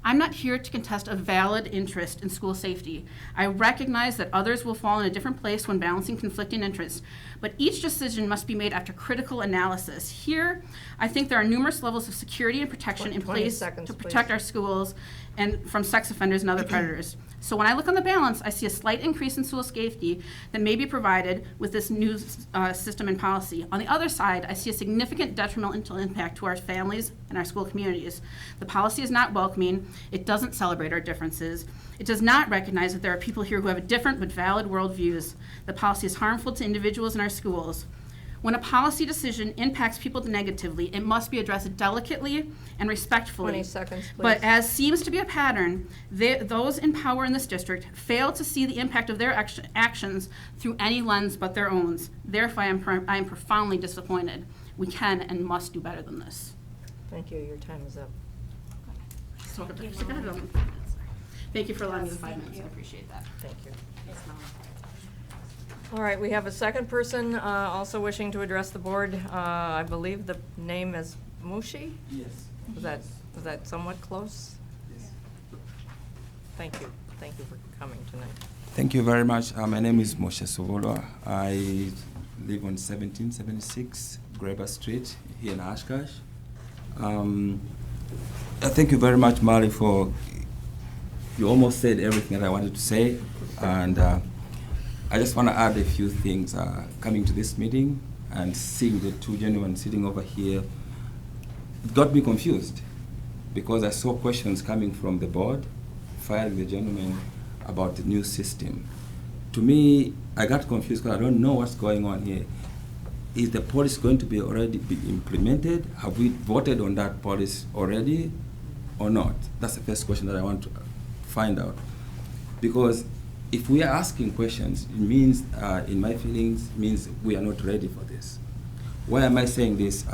I'm not here to contest a valid interest in school safety. I recognize that others will fall in a different place when balancing conflicting interests, but each decision must be made after critical analysis. Here, I think there are numerous levels of security and protection in place to protect our schools and from sex offenders and other predators. So when I look on the balance, I see a slight increase in school safety that may be provided with this new system and policy. On the other side, I see a significant detrimental impact to our families and our school communities. The policy is not welcoming. It doesn't celebrate our differences. It does not recognize that there are people here who have different but valid worldviews. The policy is harmful to individuals in our schools. When a policy decision impacts people negatively, it must be addressed delicately and respectfully. 20 seconds, please. But as seems to be a pattern, those in power in this district fail to see the impact of their actions through any lens but their own. Therefore, I am profoundly disappointed. We can and must do better than this. Thank you. Your time is up. Thank you for allowing me the 5 minutes. I appreciate that. Thank you. All right, we have a second person also wishing to address the board. I believe the name is Mushi? Yes. Was that somewhat close? Yes. Thank you. Thank you for coming tonight. Thank you very much. My name is Moshe Sovolo. I live on 1776 Graber Street here in Oshkosh. Thank you very much, Mali, for you almost said everything that I wanted to say, and I just want to add a few things. Coming to this meeting and seeing the two gentlemen sitting over here, it got me confused because I saw questions coming from the board, firing the gentleman about the new system. To me, I got confused because I don't know what's going on here. Is the policy going to be already be implemented? Have we voted on that policy already or not? That's the first question that I want to find out. Because if we are asking questions, it means, in my feelings, means we are not ready for this. Why am I saying this?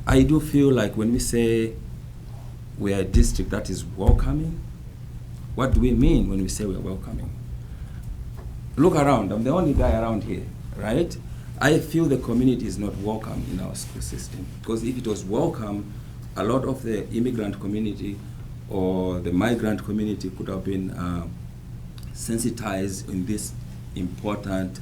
I do feel like when we say we are a district that is welcoming, what do we mean when we say we are welcoming? Look around, I'm the only guy around here, right? I feel the community is not welcome in our school system. Because if it was welcome, a lot of the immigrant community or the migrant community could have been sensitized in this important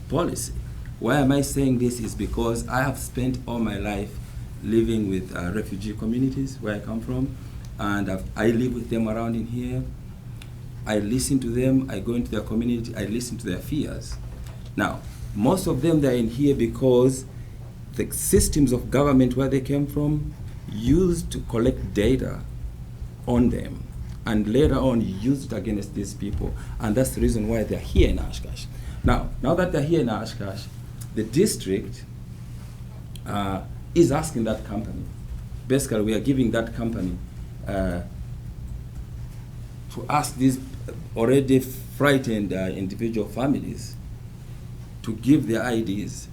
policy. Why am I saying this is because I have spent all my life living with refugee communities where I come from, and I live with them around in here. I listen to them, I go into their community, I listen to their fears. Now, most of them, they're in here because the systems of government where they came from used to collect data on them, and later on used it against these people, and that's the reason why they're here in Oshkosh. Now that they're here in Oshkosh, the district is asking that company. Basically, we are giving that company to ask these already frightened individual families to give their IDs.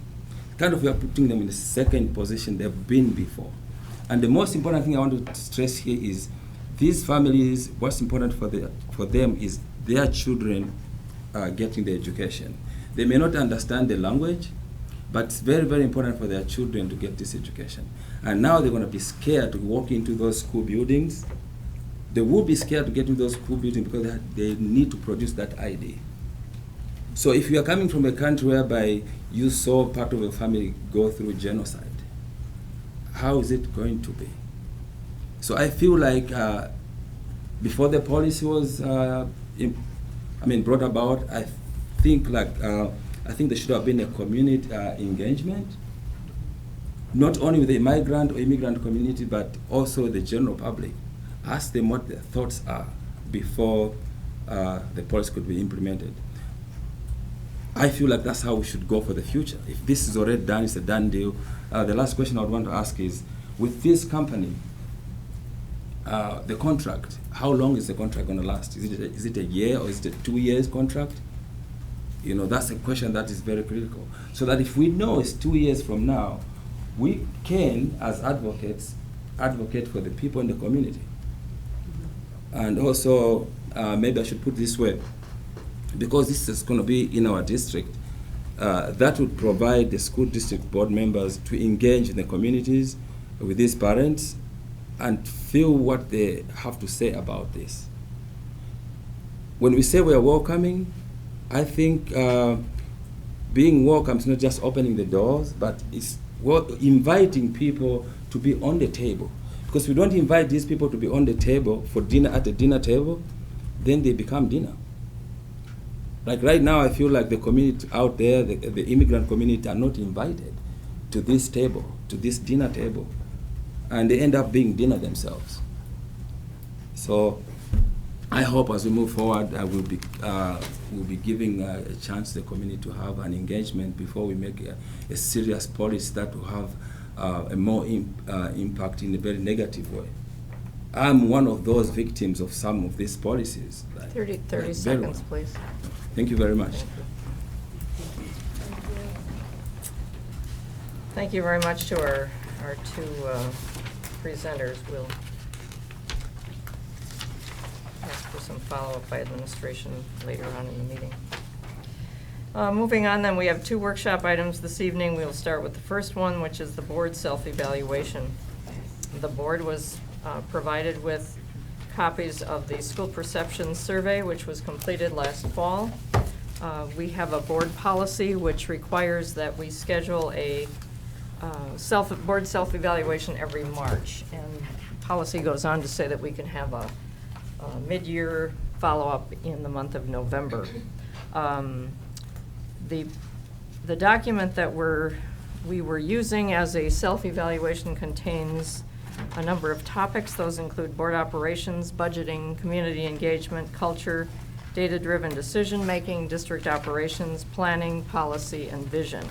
Kind of we are putting them in the second position they've been before. And the most important thing I want to stress here is these families, what's important for them is their children getting the education. They may not understand the language, but it's very, very important for their children to get this education. And now they're going to be scared to walk into those school buildings. They will be scared to get into those school buildings because they need to produce that ID. So if you are coming from a country whereby you saw part of a family go through genocide, how is it going to be? So I feel like before the policy was brought about, I think there should have been a community engagement, not only with the migrant or immigrant community, but also the general public. Ask them what their thoughts are before the policy could be implemented. I feel like that's how we should go for the future. If this is already done, it's a done deal. The last question I would want to ask is, with this company, the contract, how long is the contract going to last? Is it a year or is it a 2 years contract? You know, that's a question that is very critical. So that if we know it's 2 years from now, we can, as advocates, advocate for the people in the community. And also, maybe I should put it this way, because this is going to be in our district, that would provide the school district board members to engage in the communities with these parents and feel what they have to say about this. When we say we are welcoming, I think being welcome is not just opening the doors, but it's inviting people to be on the table. Because if we don't invite these people to be on the table for dinner at the dinner table, then they become dinner. Like right now, I feel like the community out there, the immigrant community, are not invited to this table, to this dinner table, and they end up being dinner themselves. So I hope as we move forward, we'll be giving a chance to the community to have an engagement before we make a serious policy that will have a more impact in a very negative way. I'm one of those victims of some of these policies. 30 seconds, please. Thank you very much. Thank you very much to our two presenters. We'll ask for some follow-up by administration later on in the meeting. Moving on then, we have two workshop items this evening. We'll start with the first one, which is the board self-evaluation. The board was provided with copies of the school perception survey, which was completed last fall. We have a board policy which requires that we schedule a board self-evaluation every March. And policy goes on to say that we can have a mid-year follow-up in the month of November. The document that we were using as a self-evaluation contains a number of topics. Those include board operations, budgeting, community engagement, culture, data-driven decision-making, district operations, planning, policy, and vision.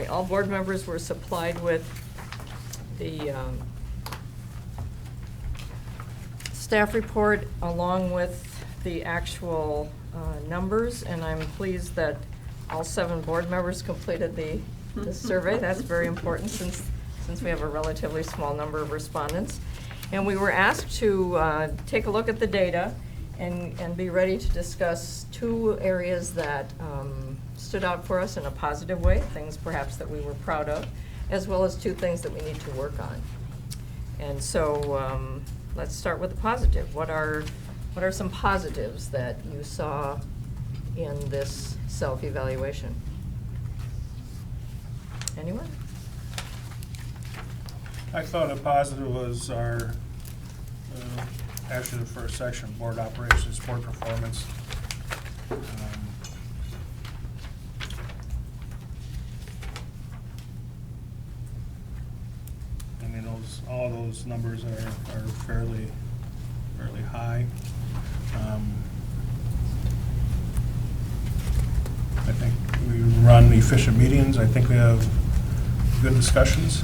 All board members were supplied with the staff report along with the actual numbers, and I'm pleased that all 7 board members completed the survey. That's very important since we have a relatively small number of respondents. And we were asked to take a look at the data and be ready to discuss 2 areas that stood out for us in a positive way, things perhaps that we were proud of, as well as 2 things that we need to work on. And so let's start with the positive. What are some positives that you saw in this self-evaluation? Anyone? I thought a positive was our, actually the first section, board operations, board performance. I mean, all those numbers are fairly high. I think we run efficient meetings. I think we have good discussions.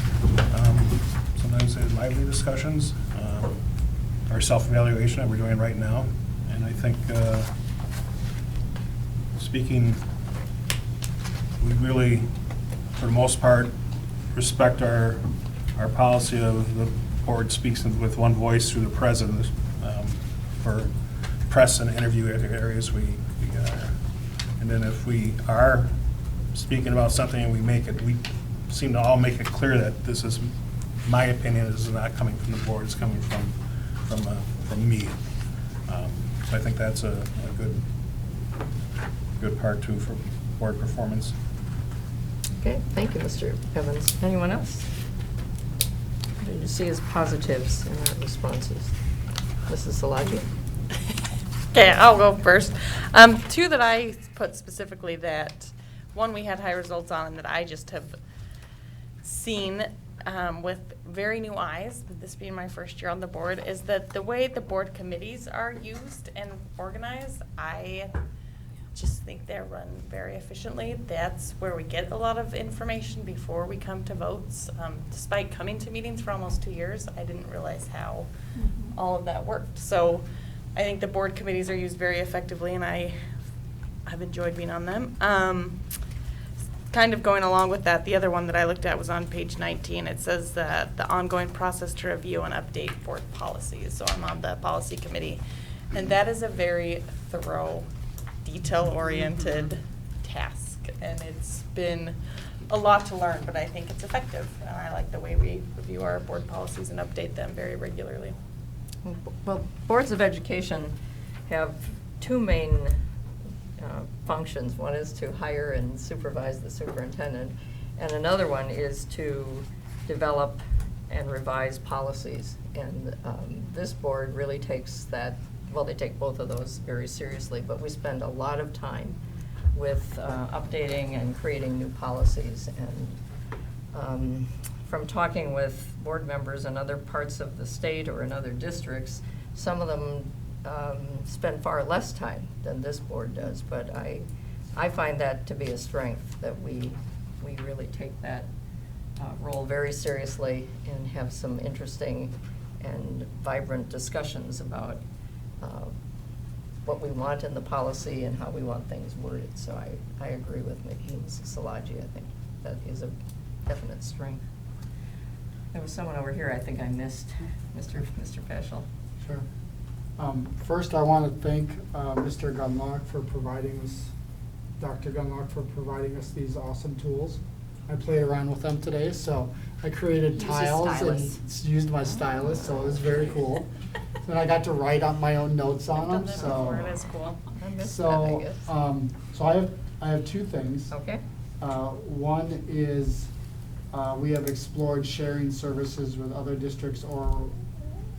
Sometimes they're lively discussions. our self-evaluation that we're doing right now. And I think, we really, for the most part, respect our policy of the board speaks with one voice through the president for press and interview areas we are. And then if we are speaking about something and we seem to all make it clear that this is, my opinion is not coming from the board, it's coming from me. So I think that's a good part too for board performance. Okay, thank you, Mr. Evans. Anyone else? What did you see as positives in our responses? Mrs. Szilagyi? Okay, I'll go first. Two that I put specifically that, one we had high results on and that I just have seen with very new eyes, this being my first year on the board, is that the way the board committees are used and organized, I just think they're run very efficiently. That's where we get a lot of information before we come to votes. Despite coming to meetings for almost 2 years, I didn't realize how all of that worked. So I think the board committees are used very effectively, and I've enjoyed being on them. Kind of going along with that, the other one that I looked at was on page 19. It says that the ongoing process to review and update board policies. So I'm on the policy committee, and that is a very thorough, detail-oriented task, and it's been a lot to learn, but I think it's effective, and I like the way we review our board policies and update them very regularly. Well, boards of education have two main functions. One is to hire and supervise the superintendent, and another one is to develop and revise policies. And this board really takes that, well, they take both of those very seriously, but we spend a lot of time with updating and creating new policies. And from talking with board members in other parts of the state or in other districts, some of them spend far less time than this board does, but I find that to be a strength, that we really take that role very seriously and have some interesting and vibrant discussions about what we want in the policy and how we want things worded. So I agree with Mrs. Szilagyi. I think that is a definite strength. There was someone over here I think I missed, Mr. Peschel. Sure. First, I want to thank Mr. Gunlock for providing us, Dr. Gunlock for providing us these awesome tools. I played around with them today, so I created tiles and used my stylus, so it was very cool. And I got to write on my own notes on them, so. It is cool. I missed that, I guess. So I have two things. Okay. One is we have explored sharing services with other districts or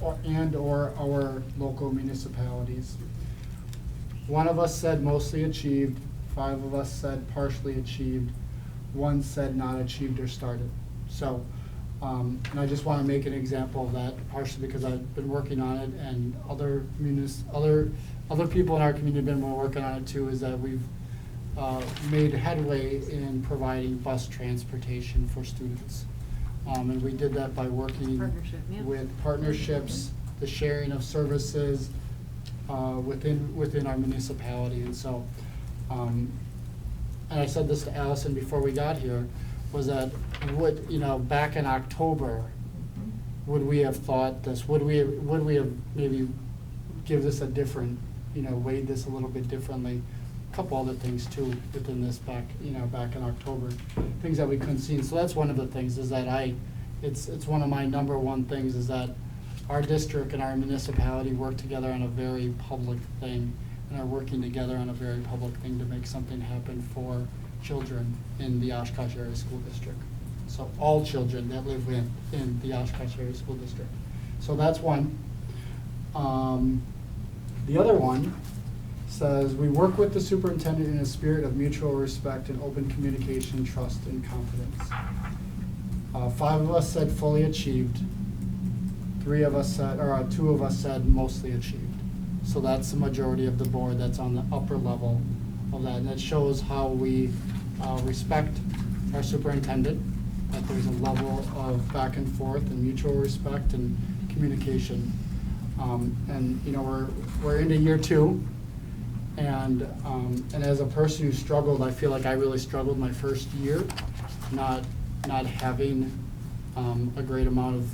our local municipalities. One of us said mostly achieved, 5 of us said partially achieved, 1 said not achieved or started. So, and I just want to make an example of that, partially because I've been working on it, and other people in our community have been working on it too, is that we've made headway in providing bus transportation for students. And we did that by working with partnerships, the sharing of services within our municipality. And so, and I said this to Allison before we got here, was that back in October, would we have thought this? Would we have maybe give this a different, weighed this a little bit differently? A couple other things too within this back in October, things that we couldn't see. And so that's one of the things, is that it's one of my number one things, is that our district and our municipality work together on a very public thing, and are working together on a very public thing to make something happen for children in the Oshkosh Area School District. So all children that live in the Oshkosh Area School District. So that's one. The other one says, we work with the superintendent in a spirit of mutual respect and open communication, trust, and confidence. 5 of us said fully achieved. 2 of us said mostly achieved. So that's the majority of the board that's on the upper level of that. And it shows how we respect our superintendent, that there's a level of back and forth and mutual respect and communication. And, you know, we're into year 2. And as a person who struggled, I feel like I really struggled my first year, not having a great amount of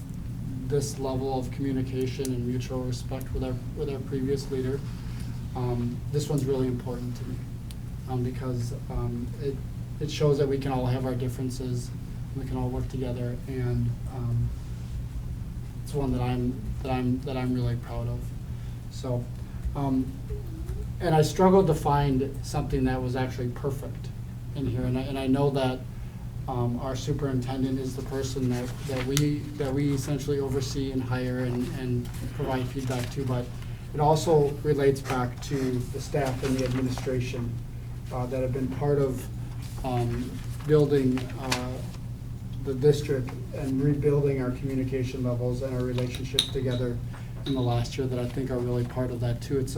this level of communication and mutual respect with our previous leader. This one's really important to me because it shows that we can all have our differences, we can all work together, and it's one that I'm really proud of. So. And I struggled to find something that was actually perfect in here, and I know that our superintendent is the person that we essentially oversee and hire and provide feedback to, but it also relates back to the staff and the administration that have been part of building the district and rebuilding our communication levels and our relationships together in the last year that I think are really part of that too. It's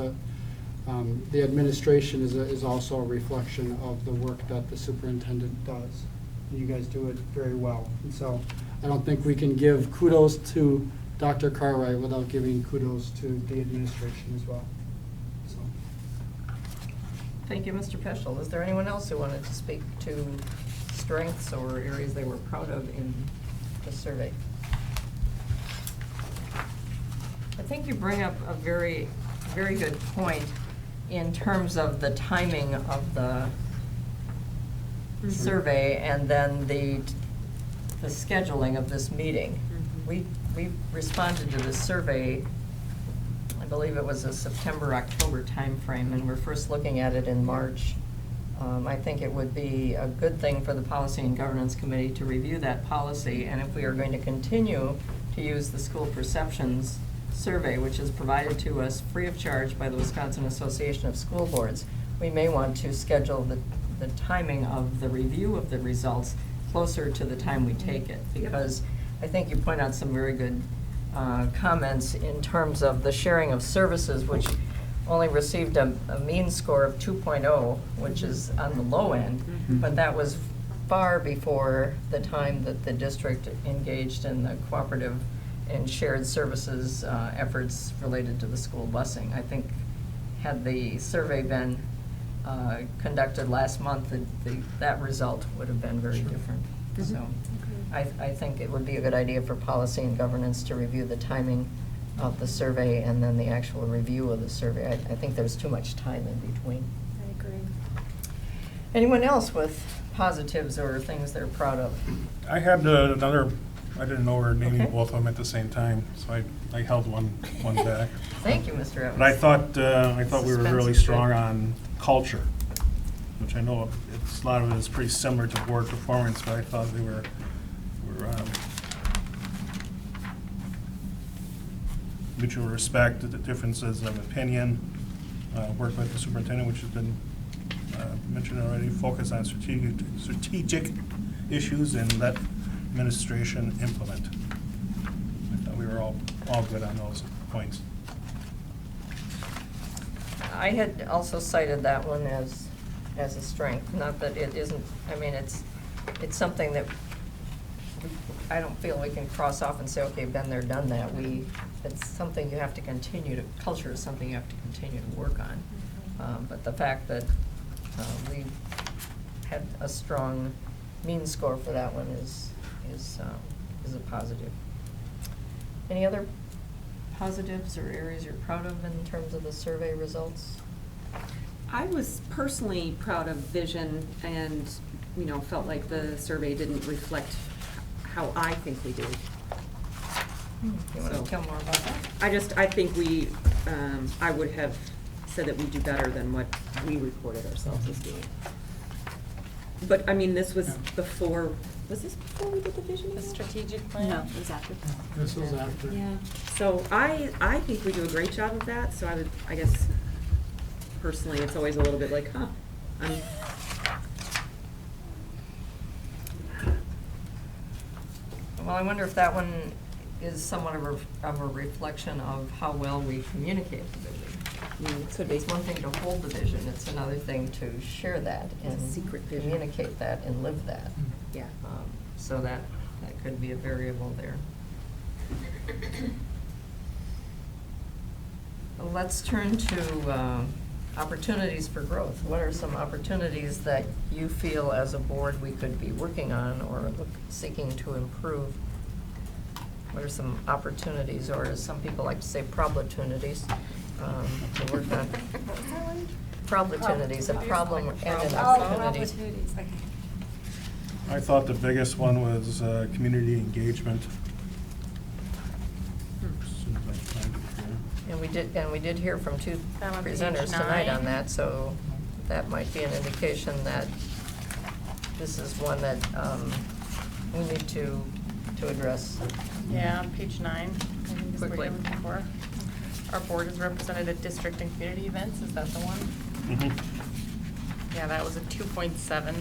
the administration is also a reflection of the work that the superintendent does. And you guys do it very well. And so I don't think we can give kudos to Dr. Cartwright without giving kudos to the administration as well. So. Thank you, Mr. Peschel. Is there anyone else who wanted to speak to strengths or areas they were proud of in the survey? I think you bring up a very, very good point in terms of the timing of the survey and then the scheduling of this meeting. We responded to this survey, I believe it was a September-October timeframe, and we're first looking at it in March. I think it would be a good thing for the Policy and Governance Committee to review that policy, and if we are going to continue to use the school perceptions survey, which is provided to us free of charge by the Wisconsin Association of School Boards, we may want to schedule the timing of the review of the results closer to the time we take it, because I think you point out some very good comments in terms of the sharing of services, which only received a mean score of 2.0, which is on the low end, but that was far before the time that the district engaged in the cooperative and shared services efforts related to the school busing. I think had the survey been conducted last month, that result would have been very different. So I think it would be a good idea for Policy and Governance to review the timing of the survey and then the actual review of the survey. I think there's too much time in between. I agree. Anyone else with positives or things they're proud of? I had another, I didn't know we were naming Okay. both of them at the same time, so I held one back. Thank you, Mr. Evans. But I thought we were Suspense really is strong good. on culture, which I know a lot of it is pretty similar to board performance, but I thought we were mutual respect, the differences of opinion, work with the superintendent, which has been mentioned already, focus on strategic issues and let administration implement. I thought we were all good on those points. I had also cited that one as a strength, not that it isn't, I mean, it's something that I don't feel we can cross off and say, okay, been there, done that. It's something you have to continue to, culture is something you have to continue to work on. But the fact that we had a strong mean score for that one is a positive. Any other positives or areas you're proud of in terms of the survey results? I was personally proud of vision and, felt like the survey didn't reflect how I think we do. You want to tell more about that? I think I would have said that we do better than what we reported ourselves as doing. But, this was before, was this before we did the vision? The strategic plan? No, it was after. This was after. Yeah, so I think we do a great job of that, so I guess personally, it's always a little bit like, Well, I wonder if that one is somewhat of a reflection of how well we communicate the vision. could be. It's one thing to hold the vision, it's another thing to share that and Secret vision. communicate that and live that. Yeah. So that could be a variable there. let's turn to opportunities for growth. What are some opportunities that you feel as a board we could be working on or seeking to improve? What are some opportunities, or as some people like to say, probabilities, to work on? Probabilities, a problem and an opportunity. I thought the biggest one was community engagement. Seems like time to hear. And we did hear from two On page presenters tonight 9. on that, so that might be an indication that this is one that we need to address. Yeah, on page 9, I think is what Quickly. you're looking for. Our board is represented at district and community events, is that the one? Mhm. Yeah, that was a 2.7.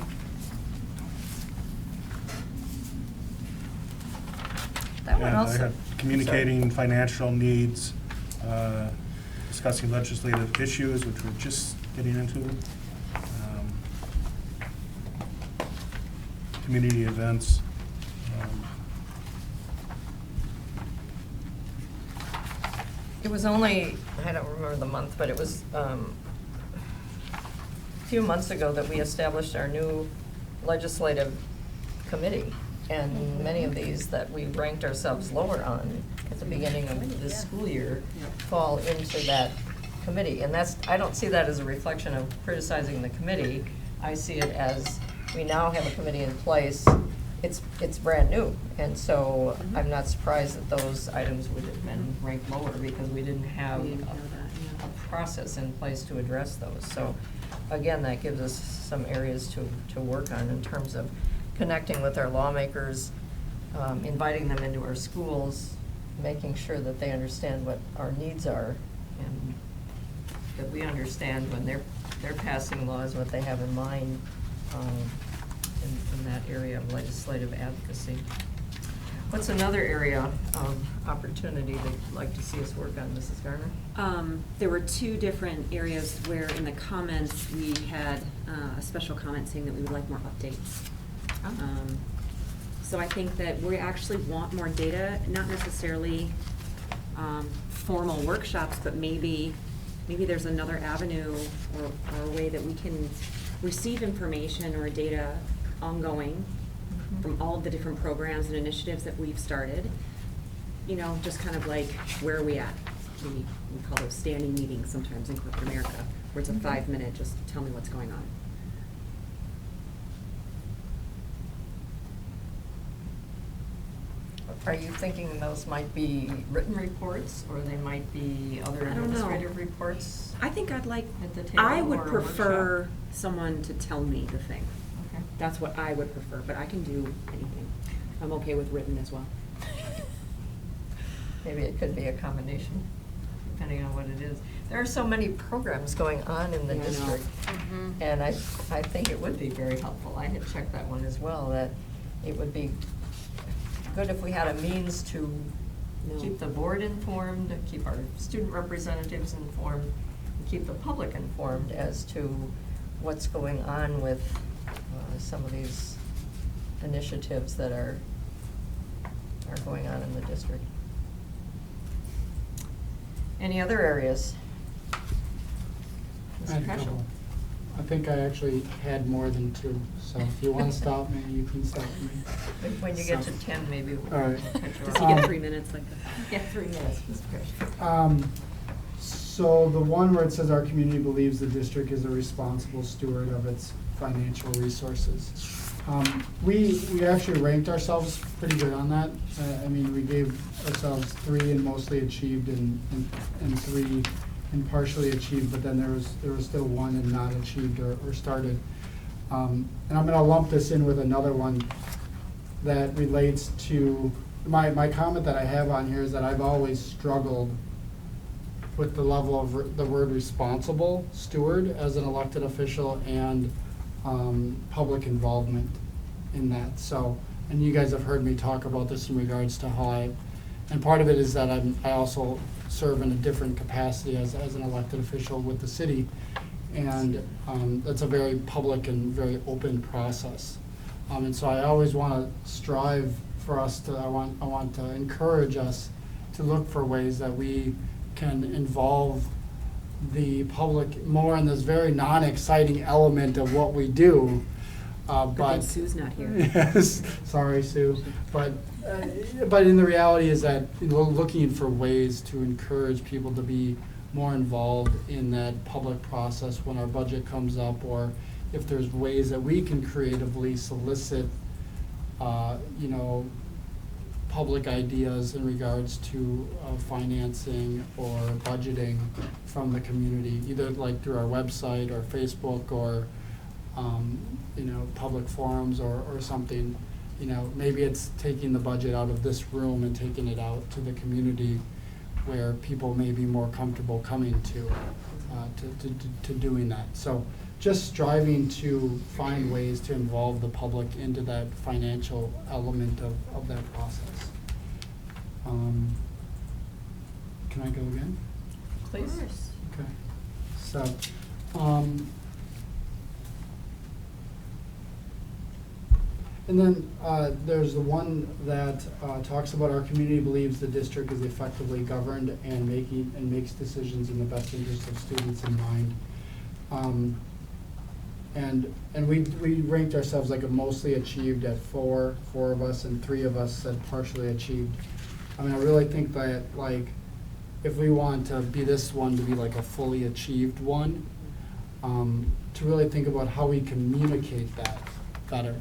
That one And I also. had communicating financial needs, discussing legislative issues, which we're just getting into. Community events. It was only, I don't remember the month, but it was a few months ago that we established our new legislative committee. And many of these that we ranked ourselves lower on at the beginning of this school year fall into that committee. And that's, I don't see that as a reflection of criticizing the committee. I see it as, we now have a committee in place. It's brand new. And so I'm not surprised that those items would have been ranked lower because we didn't have a process in place to address those. So again, that gives us some areas to work on in terms of connecting with our lawmakers, inviting them into our schools, making sure that they understand what our needs are, and that we understand when they're passing laws, what they have in mind in that area of legislative advocacy. What's another area of opportunity that you'd like to see us work on, Mrs. Garner? There were two different areas where in the comments, we had a special comment saying that we would like more updates. So I think that we actually want more data, not necessarily formal workshops, but maybe there's another avenue or a way that we can receive information or data ongoing from all of the different programs and initiatives that we've started. You know, just kind of like, where are we at? We call those standing meetings sometimes in corporate America, where it's a 5-minute, just tell me what's going on. Are you thinking those might be written reports, or they might be other I don't know. administrative reports? I think I'd like, At the table I would or a prefer workshop? someone to tell me the thing. Okay. That's what I would prefer, but I can do anything. I'm okay with written as well. Maybe it could be a combination, depending on what it is. There are so many programs going on in the Yeah, I know. district, and I think it would be very helpful. I had checked that one as well, that it would be good if we had a means to keep the board informed, keep our student representatives informed, and keep the public informed as to what's going on with some of these initiatives that are going on in the district. Any other areas? I had a couple. I think I actually had more than 2, so if you want to stop me, you can stop me. When you get to So- 10, maybe we'll All right. catch you Does up. he get 3 minutes like that? Yeah, 3 minutes, Mr. President. So the one where it says our community believes the district is a responsible steward of its financial resources. We actually ranked ourselves pretty good on that. I mean, we gave ourselves 3 and mostly achieved and 3 and partially achieved, but then there was still 1 and not achieved or started. And I'm gonna lump this in with another one that relates to, my comment that I have on here is that I've always struggled with the level of the word responsible steward as an elected official and public involvement in that. So, and you guys have heard me talk about this in regards to how and part of it is that I also serve in a different capacity as an elected official with the city. And that's a very public and very open process. And so I always want to strive for us to, I want to encourage us to look for ways that we can involve the public more in this very non-exciting element of what we do. But then But Sue's not here. yes, sorry, Sue. But in the reality is that looking for ways to encourage people to be more involved in that public process when our budget comes up, or if there's ways that we can creatively solicit, public ideas in regards to financing or budgeting from the community, either like through our website or Facebook or public forums or something. Maybe it's taking the budget out of this room and taking it out to the community where people may be more comfortable coming to doing that. So just striving to find ways to involve the public into that financial element of that process. Can I go again? Please. Okay. So, and then there's the one that talks about our community believes the district is effectively governed and makes decisions in the best interest of students in mind. And we ranked ourselves like a mostly achieved at four of us, and 3 of us said partially achieved. I mean, I really think that like if we want to be this one to be like a fully achieved one, to really think about how we communicate that better,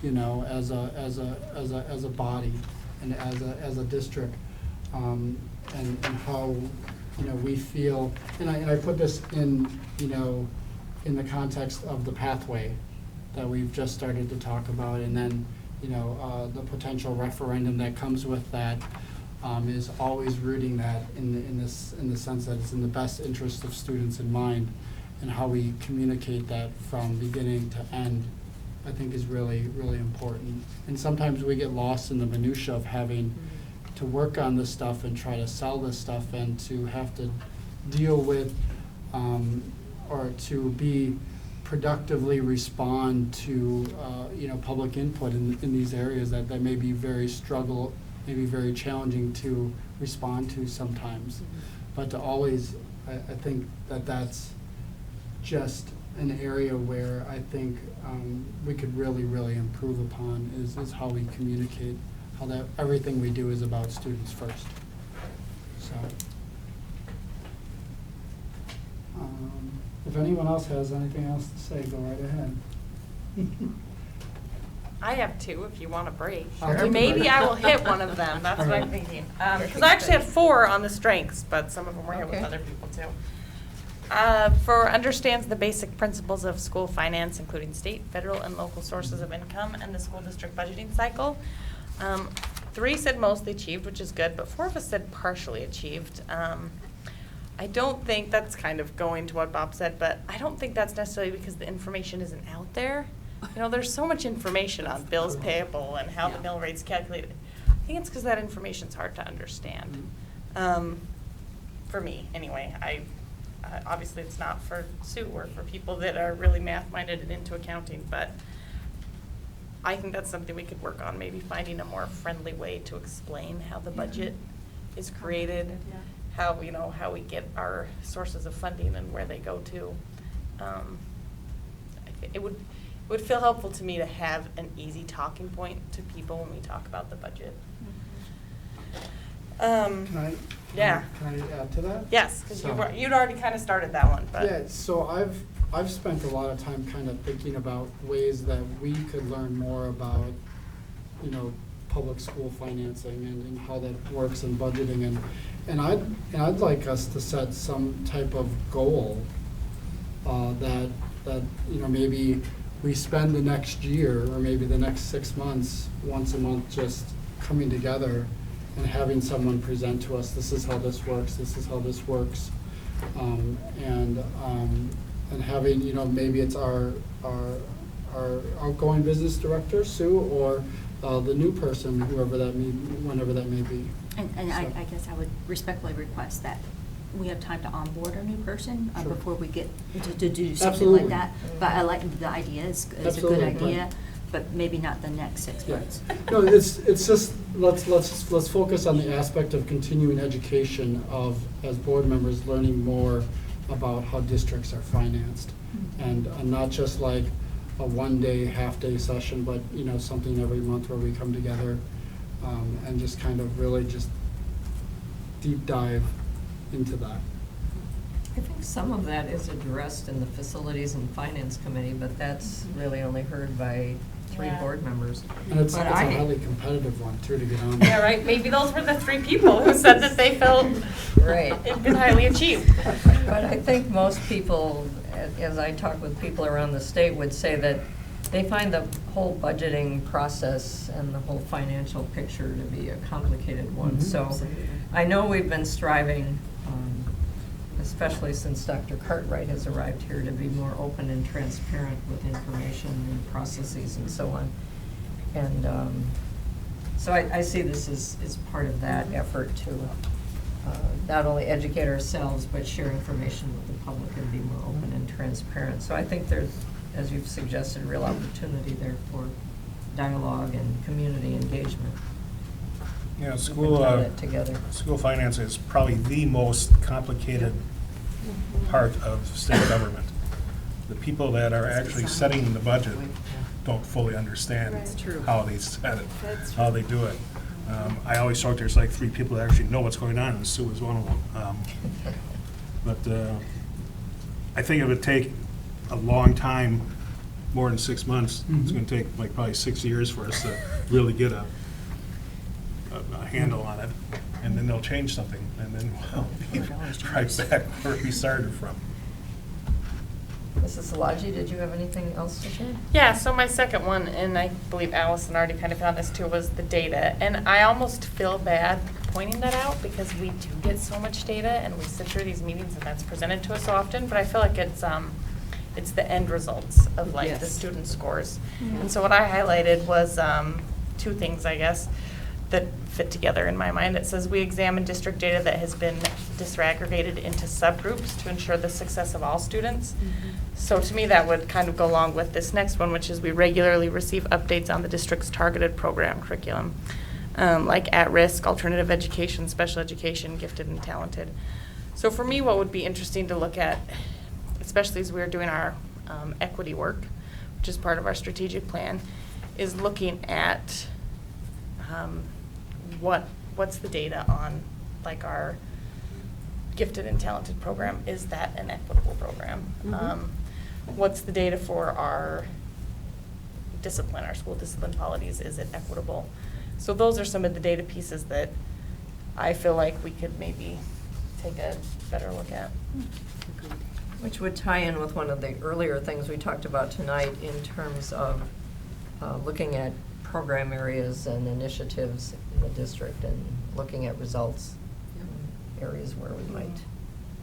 as a body and as a district, and how we feel. And I put this in in the context of the pathway that we've just started to talk about, and then the potential referendum that comes with that, is always rooting that in the sense that it's in the best interest of students in mind, and how we communicate that from beginning to end, I think is really, really important. And sometimes we get lost in the minutia of having to work on this stuff and try to sell this stuff and to have to deal with or to be productively respond to public input in these areas that may be very challenging to respond to sometimes. But to always, I think that's just an area where I think we could really, really improve upon is how we communicate, how that everything we do is about students first. So. If anyone else has anything else to say, go right ahead. I have 2 if you want a break. I'll Or take a maybe break. I will hit one of them. That's what I'm thinking. Because I actually had 4 on the strengths, but some of them were here with Okay. other people too. For understands the basic principles of school finance, including state, federal, and local sources of income and the school district budgeting cycle. 3 said mostly achieved, which is good, but 4 of us said partially achieved. I don't think that's kind of going to what Bob said, but I don't think that's necessarily because the information isn't out there. There's so much information on bills payable and how the mill rate's calculated. I think it's because that information's hard to understand. For me, anyway. Obviously, it's not for Sue or for people that are really math-minded and into accounting, but I think that's something we could work on, maybe finding a more friendly way to explain how the budget is created, how we get our sources of funding and where they go to. I think it would feel helpful to me to have an easy talking point to people when we talk about the budget. Can I add to that? Yes, because So- you'd already kind of started that one, but. Yeah, so I've spent a lot of time kind of thinking about ways that we could learn more about, public school financing and how that works in budgeting, and I'd like us to set some type of goal that maybe we spend the next year or maybe the next 6 months, once a month, just coming together and having someone present to us, this is how this works, this is how this works, and having, maybe it's our outgoing business director, Sue, or the new person, whenever that may be. And So- I guess I would respectfully request that we have time to onboard a new person Sure. before we get to do something Absolutely. like that. But I like the idea, it's a good Absolutely, idea. but maybe not the next 6 months. No, it's just, let's focus on the aspect of continuing education of, as board members, learning more about how districts are financed. And not just like a one-day, half-day session, but, you know, something every month where we come together and just kind of really just deep dive into that. I think some of that is addressed in the Facilities and Finance Committee, but that's really only heard by 3 board members. And it's But a highly competitive one too to get on. Yeah, right, maybe those were the 3 people who said that they felt Right. it'd been highly achieved. But I think most people, as I talk with people around the state, would say that they find the whole budgeting process and the whole financial picture to be a complicated one. So I know we've been striving, especially since Dr. Cartwright has arrived here, to be more open and transparent with information and processes and so on. And so I see this as part of that effort to not only educate ourselves, but share information with the public and be more open and transparent. So I think there's, as you've suggested, a real opportunity there for dialogue and community engagement. Yeah, We school, can tie that together. school finance is probably the most complicated part of state government. The people that are actually setting the budget don't fully understand how they set it, how they do it. I always thought there's like 3 people that actually know what's going on, and Sue is one of them. But I think it would take a long time, more than 6 months. It's going to take like probably 6 years for us to really get a handle on it, and then they'll change something, and then we'll be right back where we started from. Mrs. Salaji, did you have anything else to share? Yeah, so my second one, and I believe Allison already kind of found this too, was the data. And I almost feel bad pointing that out because we do get so much data and we sit through these meetings and that's presented to us so often, but I feel like it's the end results of like the student scores. And so what I highlighted was 2 things, I guess, that fit together in my mind. It says we examine district data that has been disaggregated into subgroups to ensure the success of all students. So to me, that would kind of go along with this next one, which is we regularly receive updates on the district's targeted program curriculum, like at-risk, alternative education, special education, gifted and talented. So for me, what would be interesting to look at, especially as we're doing our equity work, which is part of our strategic plan, is looking at what's the data on like our gifted and talented program. Is that an equitable program? What's the data for our discipline, our school discipline policies? Is it equitable? So those are some of the data pieces that I feel like we could maybe take a better look at. Which would tie in with one of the earlier things we talked about tonight in terms of looking at program areas and initiatives in the district and looking at results, areas where we might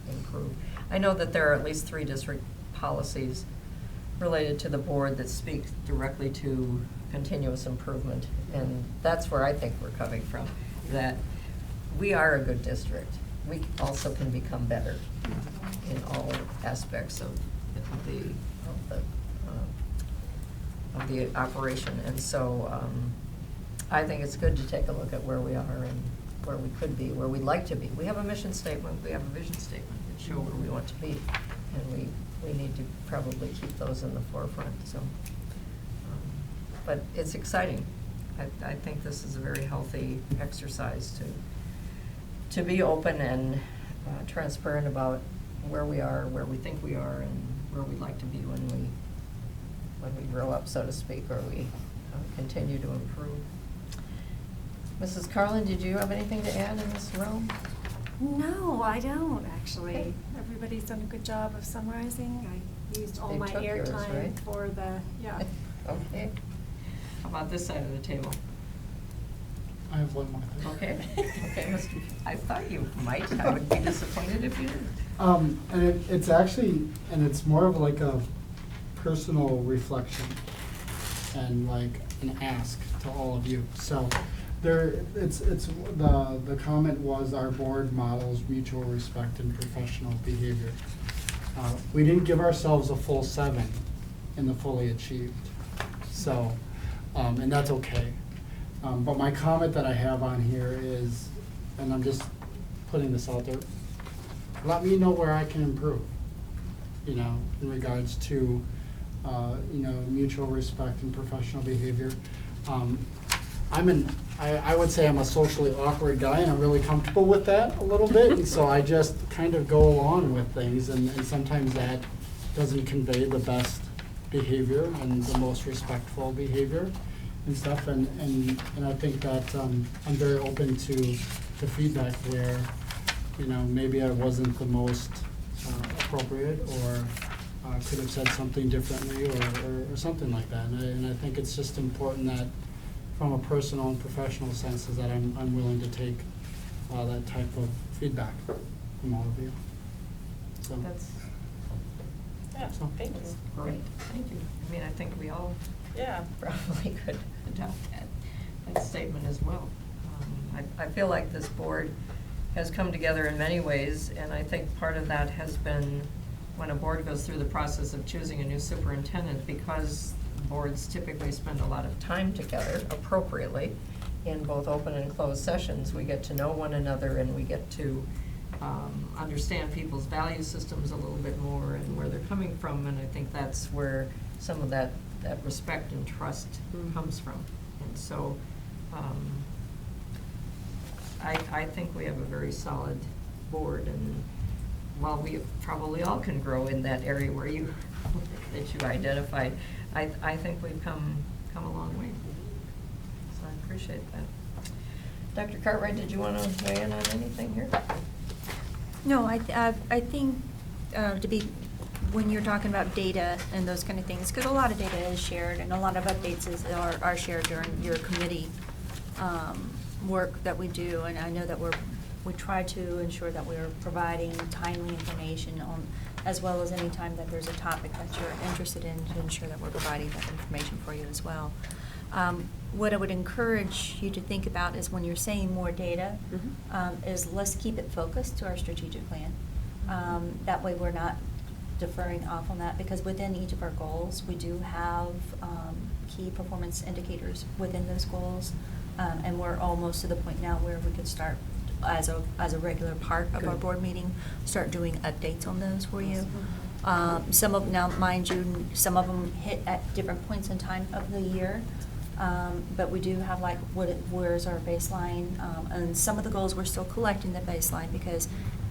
improve. I know that there are at least 3 district policies related to the board that speak directly to continuous improvement, and that's where I think we're coming from, that we are a good district. We also can become better in all aspects of the operation, and so I think it's good to take a look at where we are and where we could be, where we'd like to be. We have a mission statement, we have a vision statement that show where we want to be, and we need to probably keep those in the forefront. So, but it's exciting. I think this is a very healthy exercise to be open and transparent about where we are, where we think we are, and where we'd like to be when we grow up, so to speak, or we continue to improve. Mrs. Carlin, did you have anything to add in this realm? No, I don't, actually. Everybody's done a good job of summarizing. I used all They my took yours, airtime right? for the, yeah. Okay. How about this side of the table? I have one more thing. Okay. Okay, I thought you might. I would be disappointed if you didn't. And it's actually, and it's more of like a personal reflection and like an ask to all of you. So the comment was our board models mutual respect and professional behavior. We didn't give ourselves a full 7 in the fully achieved. So And that's okay. But my comment that I have on here is, and I'm just putting this out there, let me know where I can improve, you know, in regards to, you know, mutual respect and professional behavior. I would say I'm a socially awkward guy, and I'm really comfortable with that a little bit, and so I just kind of go along with things, and sometimes that doesn't convey the best behavior and the most respectful behavior and stuff, and I think that I'm very open to feedback where, you know, maybe I wasn't the most appropriate, or could have said something differently, or something like that, and I think it's just important that from a personal and professional sense is that I'm willing to take that type of feedback from all of you. So That's, Yeah, thank you. great, thank you. I mean, I think we all Yeah. probably could adopt that statement as well. I feel like this board has come together in many ways, and I think part of that has been when a board goes through the process of choosing a new superintendent, because boards typically spend a lot of time together appropriately in both open and closed sessions. We get to know one another, and we get to understand people's value systems a little bit more and where they're coming from, and I think that's where some of that respect and trust comes from. And so I think we have a very solid board, and while we probably all can grow in that area where you that you identified, I think we've come a long way. So I appreciate that. Dr. Cartwright, did you want to weigh in on anything here? No, I think when you're talking about data and those kind of things, because a lot of data is shared and a lot of updates are shared during your committee work that we do, and I know that we try to ensure that we're providing timely information on, as well as any time that there's a topic that you're interested in, to ensure that we're providing that information for you as well. What I would encourage you to think about is when you're saying more data, is let's keep it focused to our strategic plan. That way we're not deferring off on that, because within each of our goals, we do have key performance indicators within those goals. And we're almost to the point now where we could start, as a regular part of our board meeting, start doing updates on those for you. Some of, now mind you, some of them hit at different points in time of the year. But we do have like, where's our baseline? And some of the goals we're still collecting the baseline because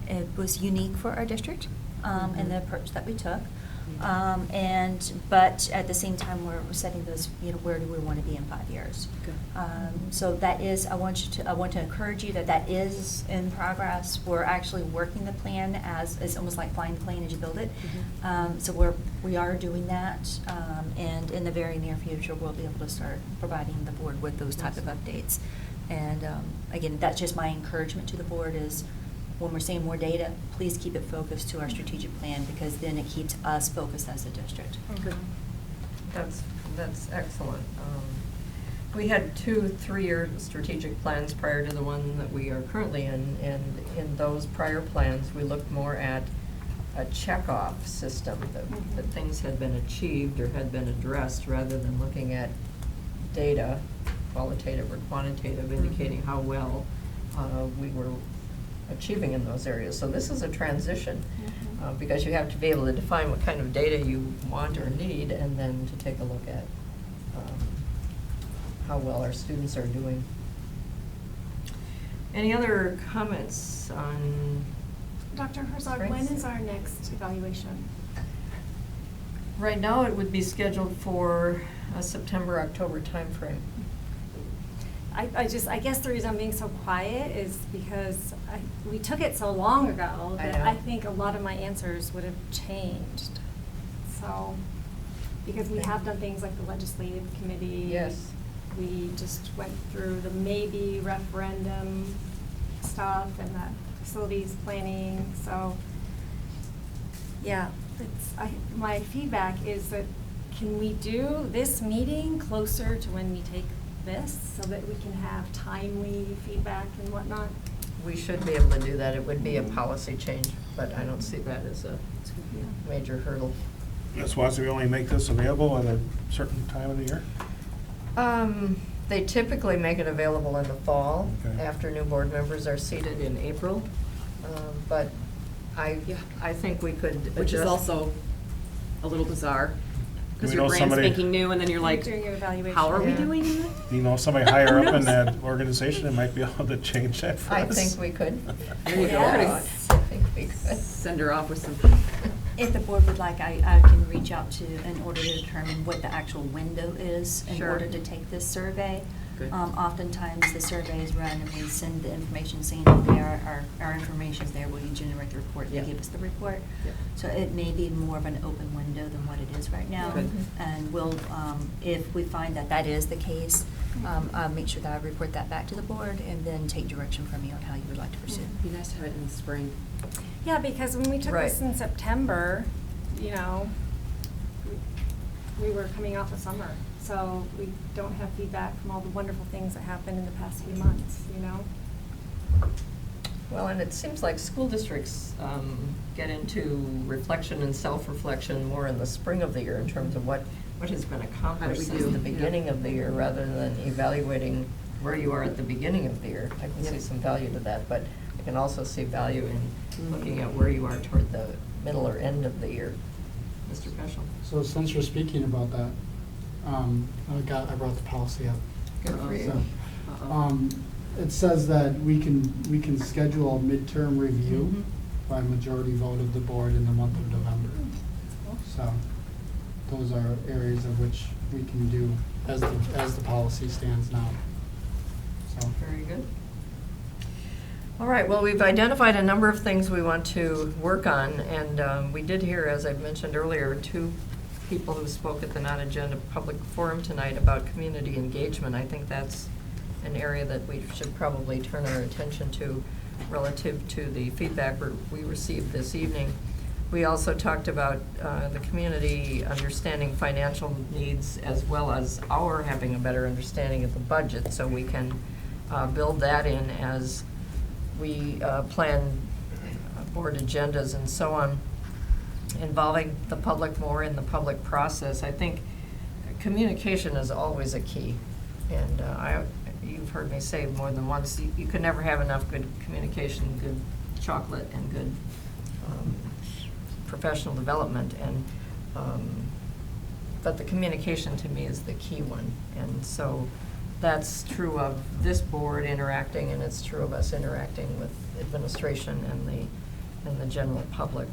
it was unique for our district and the approach that we took. But at the same time, we're setting those, you know, where do we want to be in 5 years? So that is, I want to encourage you that is in progress. We're actually working the plan as, it's almost like flying the plane as you build it. So we are doing that, and in the very near future, we'll be able to start providing the board with those type of updates. And again, that's just my encouragement to the board is, when we're saying more data, please keep it focused to our strategic plan, because then it keeps us focused as a district. That's excellent. We had 2 3-year strategic plans prior to the one that we are currently in, and in those prior plans, we looked more at a checkoff system, that things had been achieved or had been addressed, rather than looking at data, qualitative or quantitative, indicating how well we were achieving in those areas. So this is a transition, because you have to be able to define what kind of data you want or need, and then to take a look at how well our students are doing. Any other comments on Dr. Herzog, when is our next evaluation? Right now, it would be scheduled for a September-October timeframe. I guess the reason I'm being so quiet is because we took it so long ago that I think a lot of my answers would have changed. So, because we have done things like the legislative committee. Yes. We just went through the maybe referendum stuff and that facilities planning. So, yeah, my feedback is that can we do this meeting closer to when we take this, so that we can have timely feedback and whatnot? We should be able to do that. It would be a policy change, but I don't see that as a major hurdle. That's why we only make this available at a certain time of the year? They typically make it available in the fall, Okay. after new board members are seated in April. But Yeah. I think we could adjust. Which is also a little bizarre, because We you're know brand somebody- spanking new, and then you're like, Doing your evaluation. how are we Yeah. doing it? You know, somebody higher up in that organization that might be able to change that for I us. think we could. There you go. Yeah, I think we could. Send her off with some. If the board would like, I can reach out to, in order to determine what the actual window is in Sure. order to take this survey. Good. Oftentimes, the survey is run and we send the information saying, okay, our information's there, will you generate the report? They Yeah. give us the report. Yep. So it may be more of an open window than what it is right now. Good. And we'll, if we find that that is the case, I'll make sure that I report that back to the board and then take direction from you on how you would like to pursue. Be nice to have it in the spring. Yeah, because when we took Right. this in September, you know, we were coming off of summer. So we don't have feedback from all the wonderful things that happened in the past few months, you know? Well, and it seems like school districts get into reflection and self-reflection more in the spring of the year in terms of what has been accomplished we since do? the beginning of the year, rather than evaluating where you are at the beginning of the year. I can see Yep. some value to that, but I can also see value in looking at where you are toward the middle or end of the year. Mr. Peschel? So since you're speaking about that, I brought the policy up. Good for you. So, Uh-oh. It says that we can schedule a midterm review by majority vote of the board in the month of November. So those are areas of which we can do as the policy stands now. So. Very good. All right, well, we've identified a number of things we want to work on, and we did hear, as I mentioned earlier, 2 people who spoke at the non-agenda public forum tonight about community engagement. I think that's an area that we should probably turn our attention to relative to the feedback we received this evening. We also talked about the community understanding financial needs as well as our having a better understanding of the budget, so we can build that in as we plan board agendas and so on, involving the public more in the public process. I think communication is always a key, and you've heard me say more than once, you can never have enough good communication, good chocolate, and good professional development, and but the communication to me is the key one, and so that's true of this board interacting, and it's true of us interacting with administration and the general public.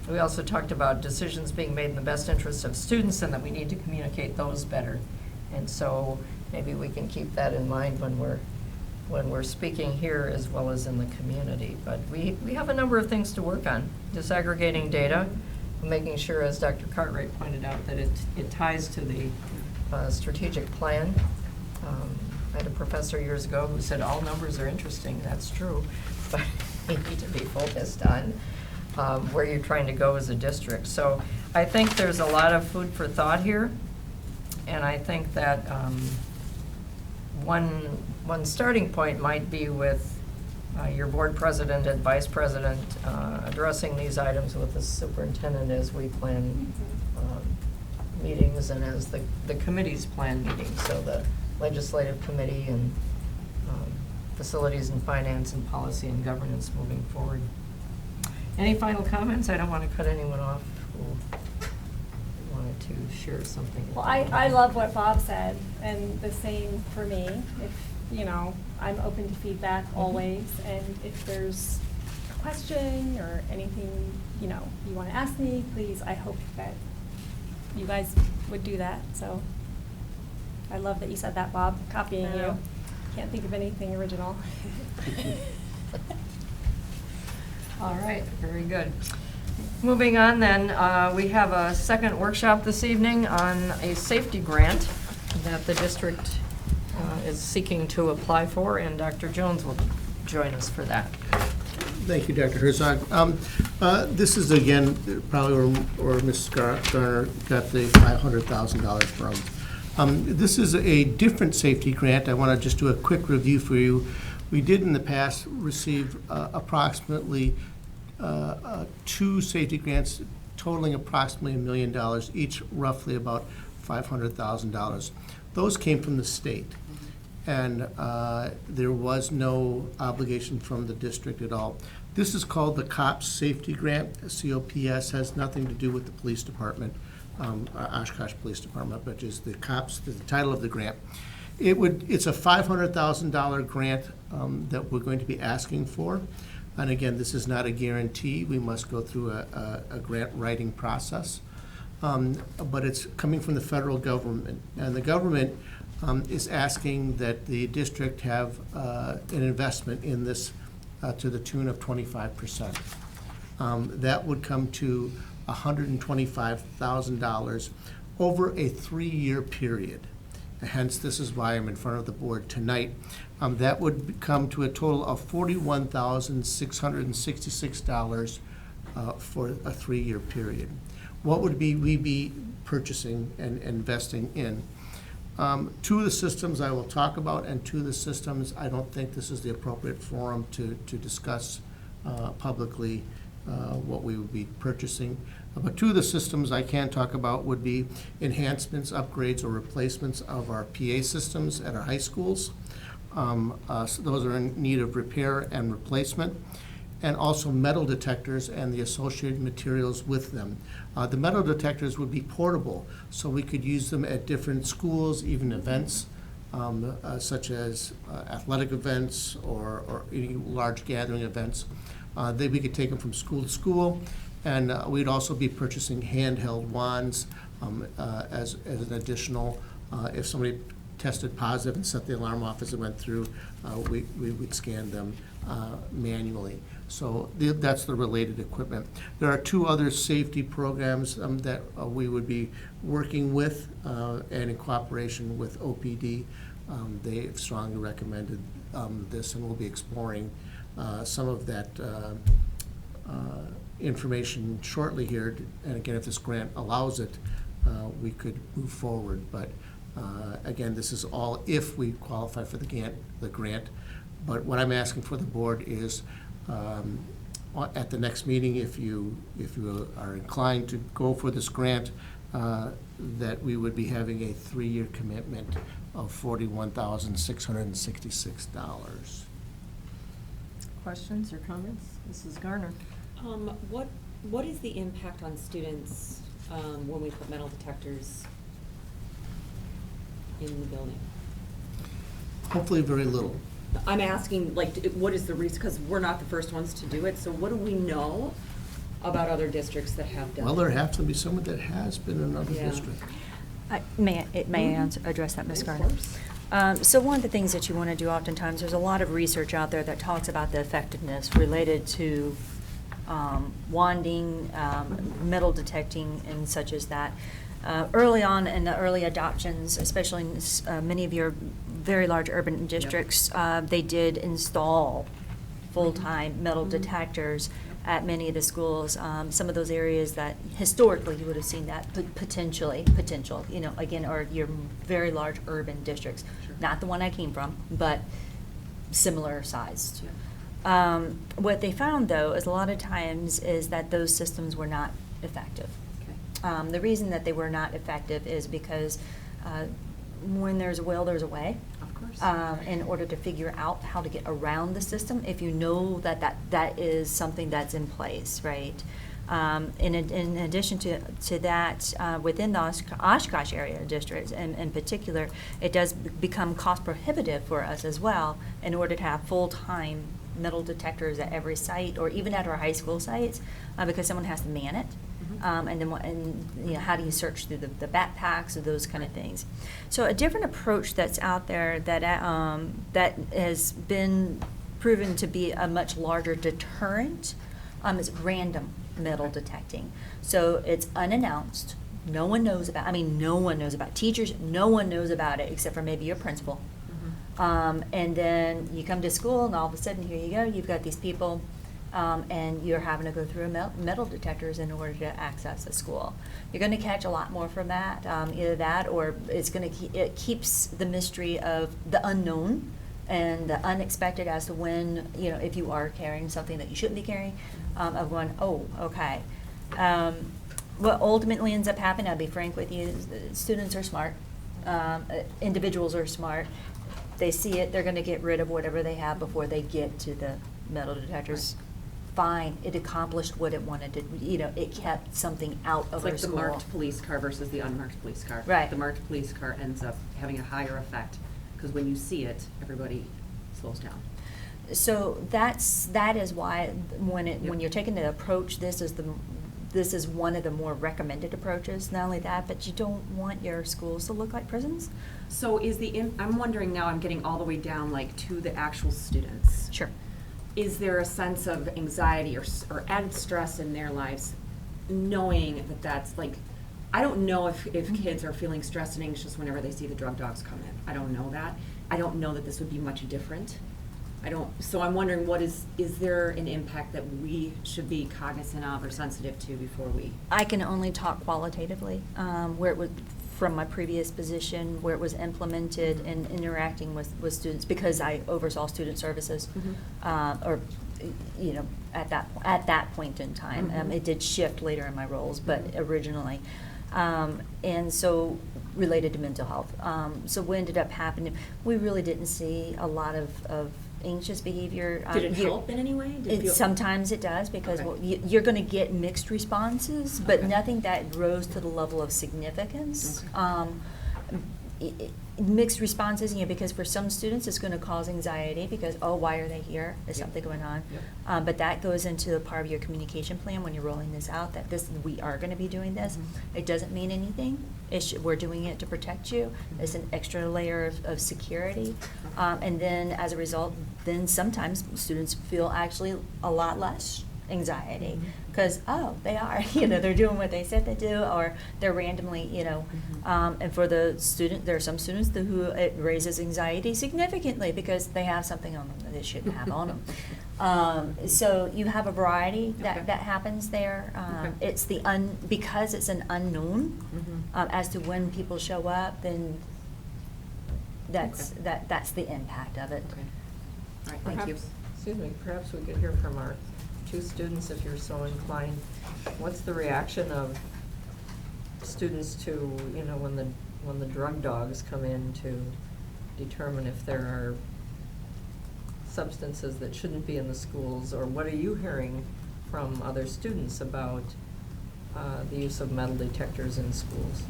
We also talked about decisions being made in the best interest of students and that we need to communicate those better. And so maybe we can keep that in mind when we're speaking here as well as in the community. But we have a number of things to work on. Disaggregating data, making sure, as Dr. Cartwright pointed out, that it ties to the strategic plan. I had a professor years ago who said all numbers are interesting. That's true, but you need to be focused on where you're trying to go as a district. So I think there's a lot of food for thought here, and I think that one starting point might be with your board president and vice president addressing these items with the superintendent as we plan meetings and as the committees plan meetings, so the legislative committee and facilities and finance and policy and governance moving forward. Any final comments? I don't want to cut anyone off who wanted to share something. Well, I love what Bob said, and the same for me. If, you know, I'm open to feedback always, and if there's a question or anything, you know, you want to ask me, please, I hope that you guys would do that. So I love that you said that, Bob, copying I you. know. Can't think of anything original. All right, very good. Moving on then, we have a second workshop this evening on a safety grant that the district is seeking to apply for, and Dr. Jones will join us for that. Thank you, Dr. Herzog. This is, again, probably where Ms. Garner got the $500,000 from. This is a different safety grant. I want to just do a quick review for you. We did in the past receive approximately 2 safety grants totaling approximately $1 million, each roughly about $500,000. Those came from the state. And there was no obligation from the district at all. This is called the COPS Safety Grant. COPS has nothing to do with the police department, Oshkosh Police Department, but is the COPS, the title of the grant. It's a $500,000 grant that we're going to be asking for. And again, this is not a guarantee. We must go through a grant writing process. But it's coming from the federal government. And the government is asking that the district have an investment in this to the tune of 25%. That would come to $125,000 over a 3-year period. Hence, this is why I'm in front of the board tonight. That would come to a total of $41,666 for a 3-year period. What would we be purchasing and investing in? 2 of the systems I will talk about, and 2 of the systems I don't think this is the appropriate forum to discuss publicly what we would be purchasing. But 2 of the systems I can talk about would be enhancements, upgrades, or replacements of our PA systems at our high schools. So those are in need of repair and replacement. And also metal detectors and the associated materials with them. The metal detectors would be portable, so we could use them at different schools, even events, such as athletic events or any large gathering events. We could take them from school to school, and we'd also be purchasing handheld wands as an additional, if somebody tested positive and set the alarm off as it went through, we would scan them manually. So that's the related equipment. There are 2 other safety programs that we would be working with and in cooperation with OPD. They have strongly recommended this, and we'll be exploring some of that information shortly here. And again, if this grant allows it, we could move forward. But again, this is all if we qualify for the grant. But what I'm asking for the board is at the next meeting, if you are inclined to go for this grant, that we would be having a 3-year commitment of $41,666. Questions or comments? Mrs. Garner. What is the impact on students when we put metal detectors in the building? Hopefully very little. I'm asking, like, what is the reason, because we're not the first ones to do it, so what do we know about other districts that have done it? Well, there has to be someone that has been in another district. May I address that, Ms. Garner? So one of the things that you want to do oftentimes, there's a lot of research out there that talks about the effectiveness related to wanding, metal detecting, and such as that. Early on in the early adoptions, especially in many of your very large urban districts, they did install full-time metal detectors at many of the schools. Some of those areas that historically you would have seen that potential, again, are your very large urban districts. Sure. Not the one I came from, but similar sized. Yeah. What they found, though, is a lot of times is that those systems were not effective. Okay. The reason that they were not effective is because when there's a will, there's a way. Of course. In order to figure out how to get around the system, if you know that is something that's in place, right? In addition to that, within the Oshkosh area districts in particular, it does become cost prohibitive for us as well in order to have full-time metal detectors at every site or even at our high school sites because someone has to man it. And then how do you search through the backpacks or those kind of things? So a different approach that's out there that has been proven to be a much larger deterrent is random metal detecting. So it's unannounced. No one knows about. No one knows about. Teachers, no one knows about it except for maybe your principal. And then you come to school, and all of a sudden, here you go. You've got these people. And you're having to go through metal detectors in order to access a school. You're going to catch a lot more from that, either that or it keeps the mystery of the unknown and the unexpected as to when, if you are carrying something that you shouldn't be carrying, of going, oh, okay. what ultimately ends up happening, I'll be frank with you, is students are smart. Individuals are smart. They see it, they're gonna get rid of whatever they have before they get to the metal detectors. Fine, it accomplished what it wanted to, it kept something out It's of like our the school. marked police car versus the unmarked police car. Right. The marked police car ends up having a higher effect, because when you see it, everybody slows down. So that is why when you're taking the approach, this is one of the more recommended approaches. Not only that, but you don't want your schools to look like prisons. So is I'm wondering now, I'm getting all the way down like to the actual students. Sure. Is there a sense of anxiety or added stress in their lives, knowing that that's like, I don't know if kids are feeling stressed and anxious whenever they see the drug dogs come in. I don't know that. I don't know that this would be much different. So I'm wondering, is there an impact that we should be cognizant of or sensitive to before we? I can only talk qualitatively, where it was from my previous position, where it was implemented and interacting with students, because I oversaw student services, or at that point in time. It did shift later in my roles, but originally, and so related to mental health. So what ended up happening, we really didn't see a lot of anxious behavior. Did it help in any way? Sometimes it does, because Okay. you're going to get mixed responses, but Okay. nothing that rose to the level of significance. Mixed responses, because for some students it's going to cause anxiety because, oh, why are they here? Is something going on? Yep. But that goes into a part of your communication plan when you're rolling this out, that we are going to be doing this. It doesn't mean anything. We're doing it to protect you. It's an extra layer of security. And then as a result, then sometimes students feel actually a lot less anxiety because, oh, they are, they're doing what they said they do, or they're randomly, and for the student, there are some students who it raises anxiety significantly because they have something on them that they shouldn't have on them. So you have a variety that happens there. It's because it's an unknown as to when people show up, then that's the impact of it. Okay. All right, thank you. Perhaps we could hear from our two students, if you're so inclined. What's the reaction of students to, when the drug dogs come in to determine if there are substances that shouldn't be in the schools, or what are you hearing from other students about the use of metal detectors in schools?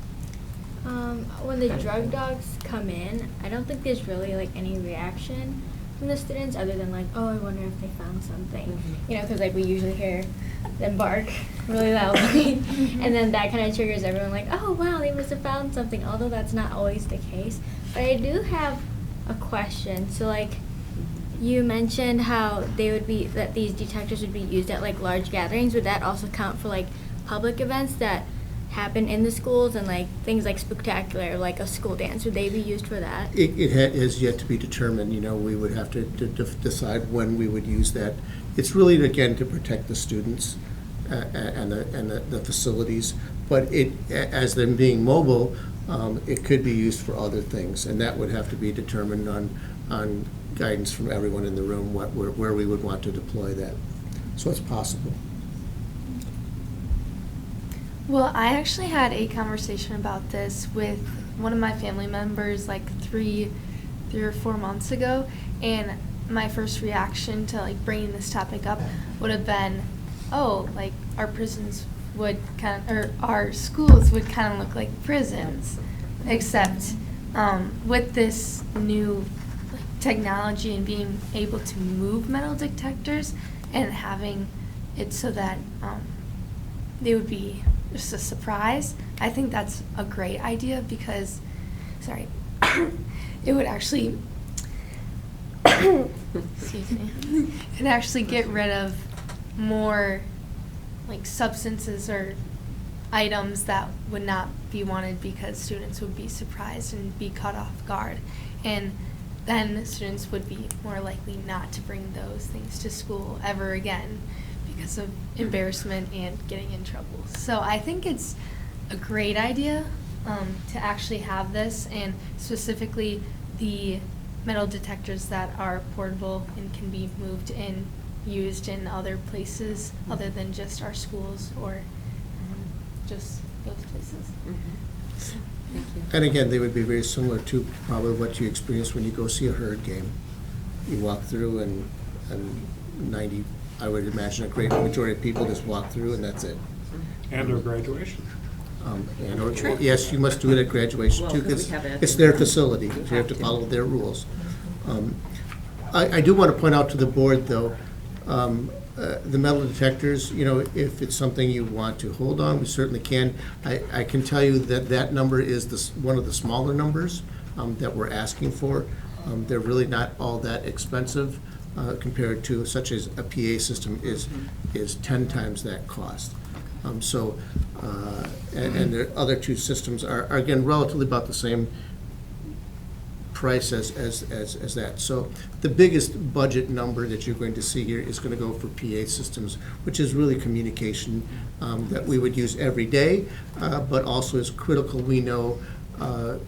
When the drug dogs come in, I don't think there's really like any reaction from the students other than like, oh, I wonder if they found something, because like we usually hear them bark really loudly, and then that kind of triggers everyone like, oh wow, they must have found something, although that's not always the case. But I do have a question. So like, you mentioned how that these detectors would be used at like large gatherings. Would that also count for like public events that happen in the schools, and like things like Spooktacular, like a school dance? Would they be used for that? It is yet to be determined. We would have to decide when we would use that. It's really, again, to protect the students and the facilities, but as them being mobile, it could be used for other things, and that would have to be determined on guidance from everyone in the room, where we would want to deploy that. So it's possible. Well, I actually had a conversation about this with one of my family members like three or 4 months ago, and my first reaction to like bringing this topic up would have been, oh, like our prisons would or our schools would kind of look like prisons, except with this new technology and being able to move metal detectors and having it so that they would be just a surprise. I think that's a great idea because, it would actually, excuse me, it would actually get rid of more like substances or items that would not be wanted because students would be surprised and be caught off guard. And then students would be more likely not to bring those things to school ever again because of embarrassment and getting in trouble. So I think it's a great idea to actually have this, and specifically the metal detectors that are portable and can be moved and used in other places other than just our schools or just those places. Thank you. And again, they would be very similar to probably what you experience when you go see a herd game. You walk through and 90, I would imagine a great majority of people just walk through and that's it. And their graduation. Yes, you must do it at graduation Well, too, 'cause we because have it at it's the- their facility. You You have have to to. follow their rules. I do want to point out to the board, though, the metal detectors, you know, if it's something you want to hold on, we certainly can. I can tell you that that number is one of the smaller numbers that we're asking for. They're really not all that expensive compared to, such as a PA system is 10 times that cost. And the other two systems are again, relatively about the same price as that. So the biggest budget number that you're going to see here is going to go for PA systems, which is really communication that we would use every day, but also is critical. We know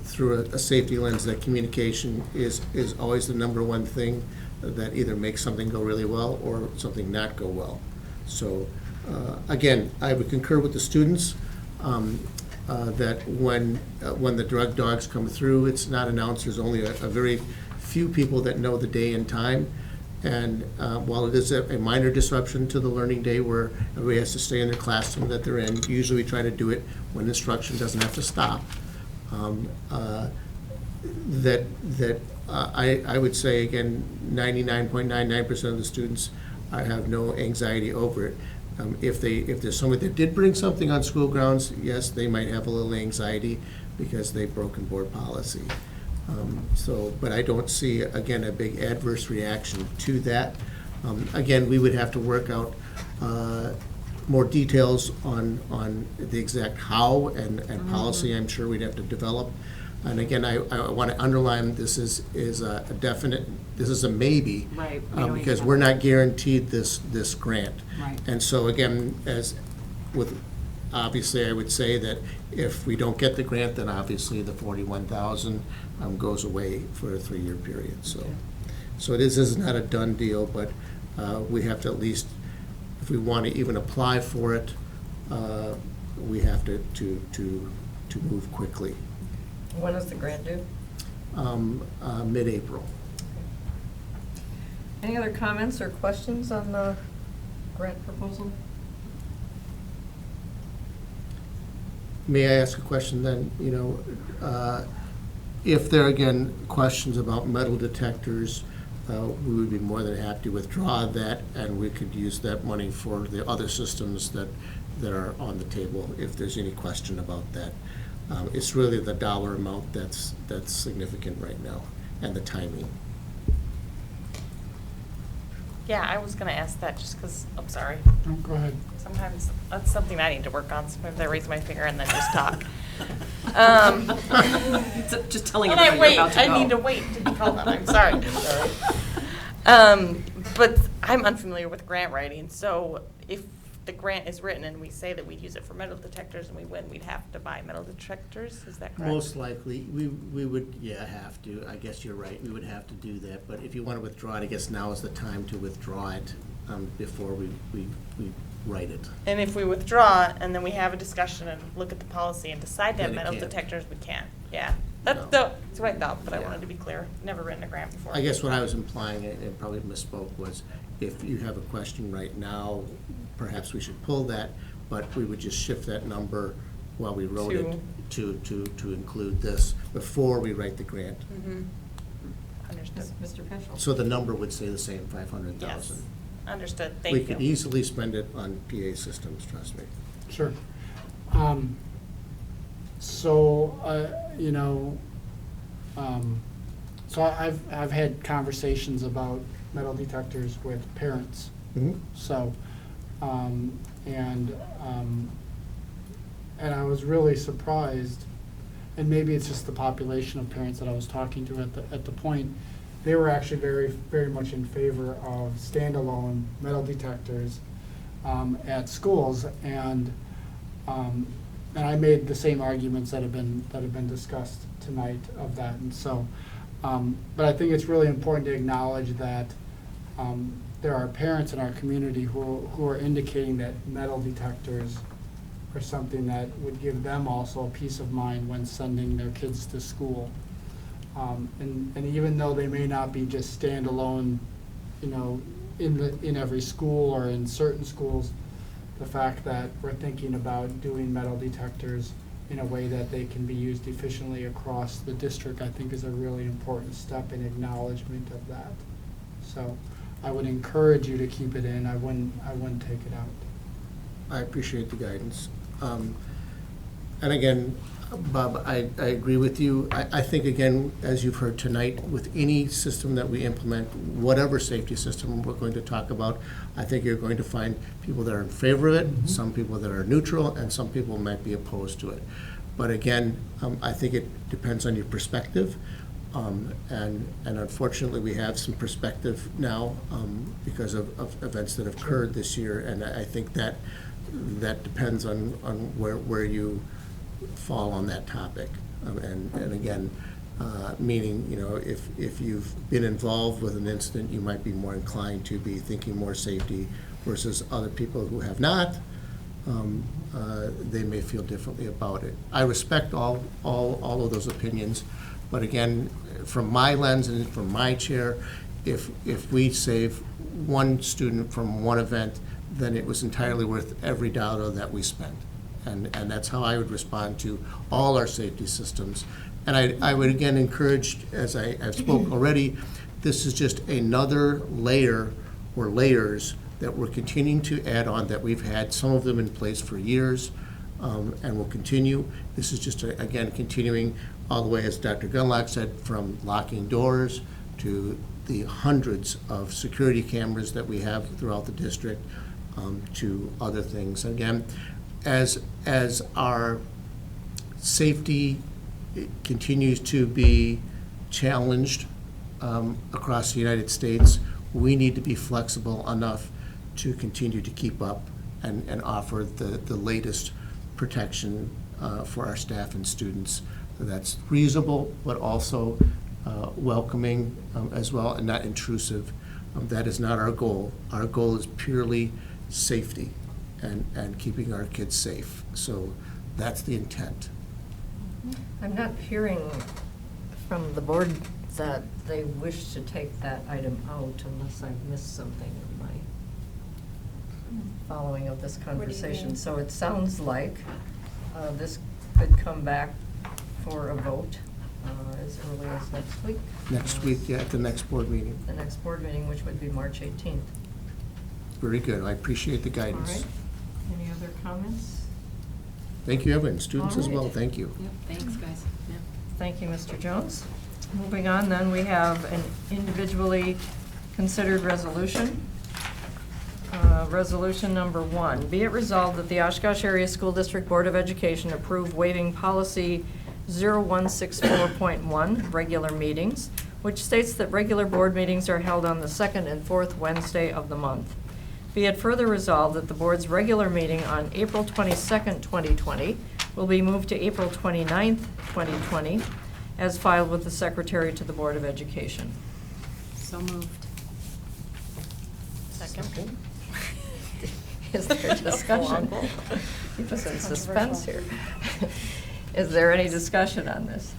through a safety lens that communication is always the number one thing that either makes something go really well or something not go well. So again, I would concur with the students that when the drug dogs come through, it's not announced. There's only a very few people that know the day and time. And while it is a minor disruption to the learning day where everybody has to stay in their classroom that they're in, usually we try to do it when instruction doesn't have to stop. I would say, again, 99.99% of the students have no anxiety over it. If there's somebody that did bring something on school grounds, yes, they might have a little anxiety because they've broken board policy. But I don't see, again, a big adverse reaction to that. Again, we would have to work out more details on the exact how and policy I'm sure we'd have to develop. And again, I want to underline this is a definite, this is a maybe. Right. We don't Because even we're have- not guaranteed this grant. Right. And so again, obviously I would say that if we don't get the grant, then obviously the 41,000 goes away for a 3-year period. So this is not a done deal, but we have to at least, if we want to even apply for it, we have to move quickly. When is the grant due? Mid-April. Any other comments or questions on the grant proposal? May I ask a question then? You know, if there are, again, questions about metal detectors, we would be more than happy to withdraw that, and we could use that money for the other systems that are on the table, if there's any question about that. It's really the dollar amount that's significant right now, and the timing. Yeah, I was gonna ask that just because, I'm sorry. Oh, go ahead. Sometimes that's something I need to work on. Sometimes I raise my finger and then just talk. Just telling And everybody I you're wait, about to go. I need to wait to be called on. I'm sorry. But I'm unfamiliar with grant writing, so if the grant is written and we say that we'd use it for metal detectors and we win, we'd have to buy metal detectors, is that correct? Most likely, we would, have to. I guess you're right, we would have to do that. But if you want to withdraw it, I guess now is the time to withdraw it before we write it. And if we withdraw and then we have a discussion and look at the policy and decide to have Then it metal can't. detectors, we can. Yeah, that's what I thought, but I wanted to be clear. Never written a grant before. I guess what I was implying, and probably misspoke, was if you have a question right now, perhaps we should pull that, but we would just shift that number while we wrote it to include this before we write the grant. Mhm. Understood. Mr. Peschel? So the number would stay the same, 500,000. Yes, understood. Thank We you. could easily spend it on PA systems, trust me. Sure. You know, so I've had conversations about metal detectors with parents. Mhm. So, and I was really surprised, and maybe it's just the population of parents that I was talking to at the point, they were actually very, very much in favor of standalone metal detectors at schools, and I made the same arguments that have been discussed tonight of that, and so, but I think it's really important to acknowledge that there are parents in our community who are indicating that metal detectors are something that would give them also a peace of mind when sending their kids to school. And even though they may not be just standalone, in every school or in certain schools, the fact that we're thinking about doing metal detectors in a way that they can be used efficiently across the district, I think is a really important step in acknowledgement of that. So I would encourage you to keep it in. I wouldn't take it out. I appreciate the guidance. And again, Bob, I agree with you. I think, again, as you've heard tonight, with any system that we implement, whatever safety system we're going to talk about, I think you're going to find people that are in favor of it, some people that are neutral, and some people might be opposed to it. But again, I think it depends on your perspective. And unfortunately, we have some perspective now because of events that have occurred this year, and I think that depends on where you fall on that topic. And again, meaning, if you've been involved with an incident, you might be more inclined to be thinking more safety versus other people who have not. They may feel differently about it. I respect all of those opinions, but again, from my lens and from my chair, if we save one student from one event, then it was entirely worth every dollar that we spent. And that's how I would respond to all our safety systems. And I would again encourage, as I've spoken already, this is just another layer or layers that we're continuing to add on, that we've had some of them in place for years and will continue. This is just, again, continuing all the way, as Dr. Gunlock said, from locking doors to the hundreds of security cameras that we have throughout the district, to other things. Again, as our safety continues to be challenged across the United States, we need to be flexible enough to continue to keep up and offer the latest protection for our staff and students that's reasonable, but also welcoming as well, and not intrusive. That is not our goal. Our goal is purely safety and keeping our kids safe. So that's the intent. I'm not hearing from the board that they wish to take that item out unless I've missed something in my following of this conversation. mean? So it sounds like this could come back for a vote as early as next week. Next week, yeah, at the next board meeting. The next board meeting, which would be March 18th. Very good. I appreciate the All guidance. right. Any other comments? Thank you, everyone. Students All as well, right. thank you. Yep, thanks, guys. Yeah. Thank you, Mr. Jones. Moving on, then, we have an individually considered resolution. Resolution number 1, be it resolved that the Oshkosh Area School District Board of Education approve waiving policy 0164.1, regular meetings, which states that regular board meetings are held on the second and fourth Wednesday of the month. Be it further resolved that the board's regular meeting on April 22nd, 2020 will be moved to April 29th, 2020, as filed with the Secretary to the Board of Education. So moved. Second. Is there discussion? Keep us in suspense here. Is there any discussion on this?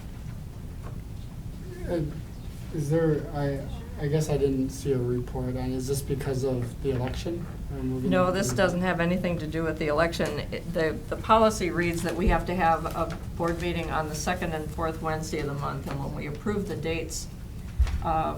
Is there, I guess I didn't see a report on, is this because of the election? No, this doesn't have anything to do with the election. The policy reads that we have to have a board meeting on the second and fourth Wednesday of the month, and when we approve the dates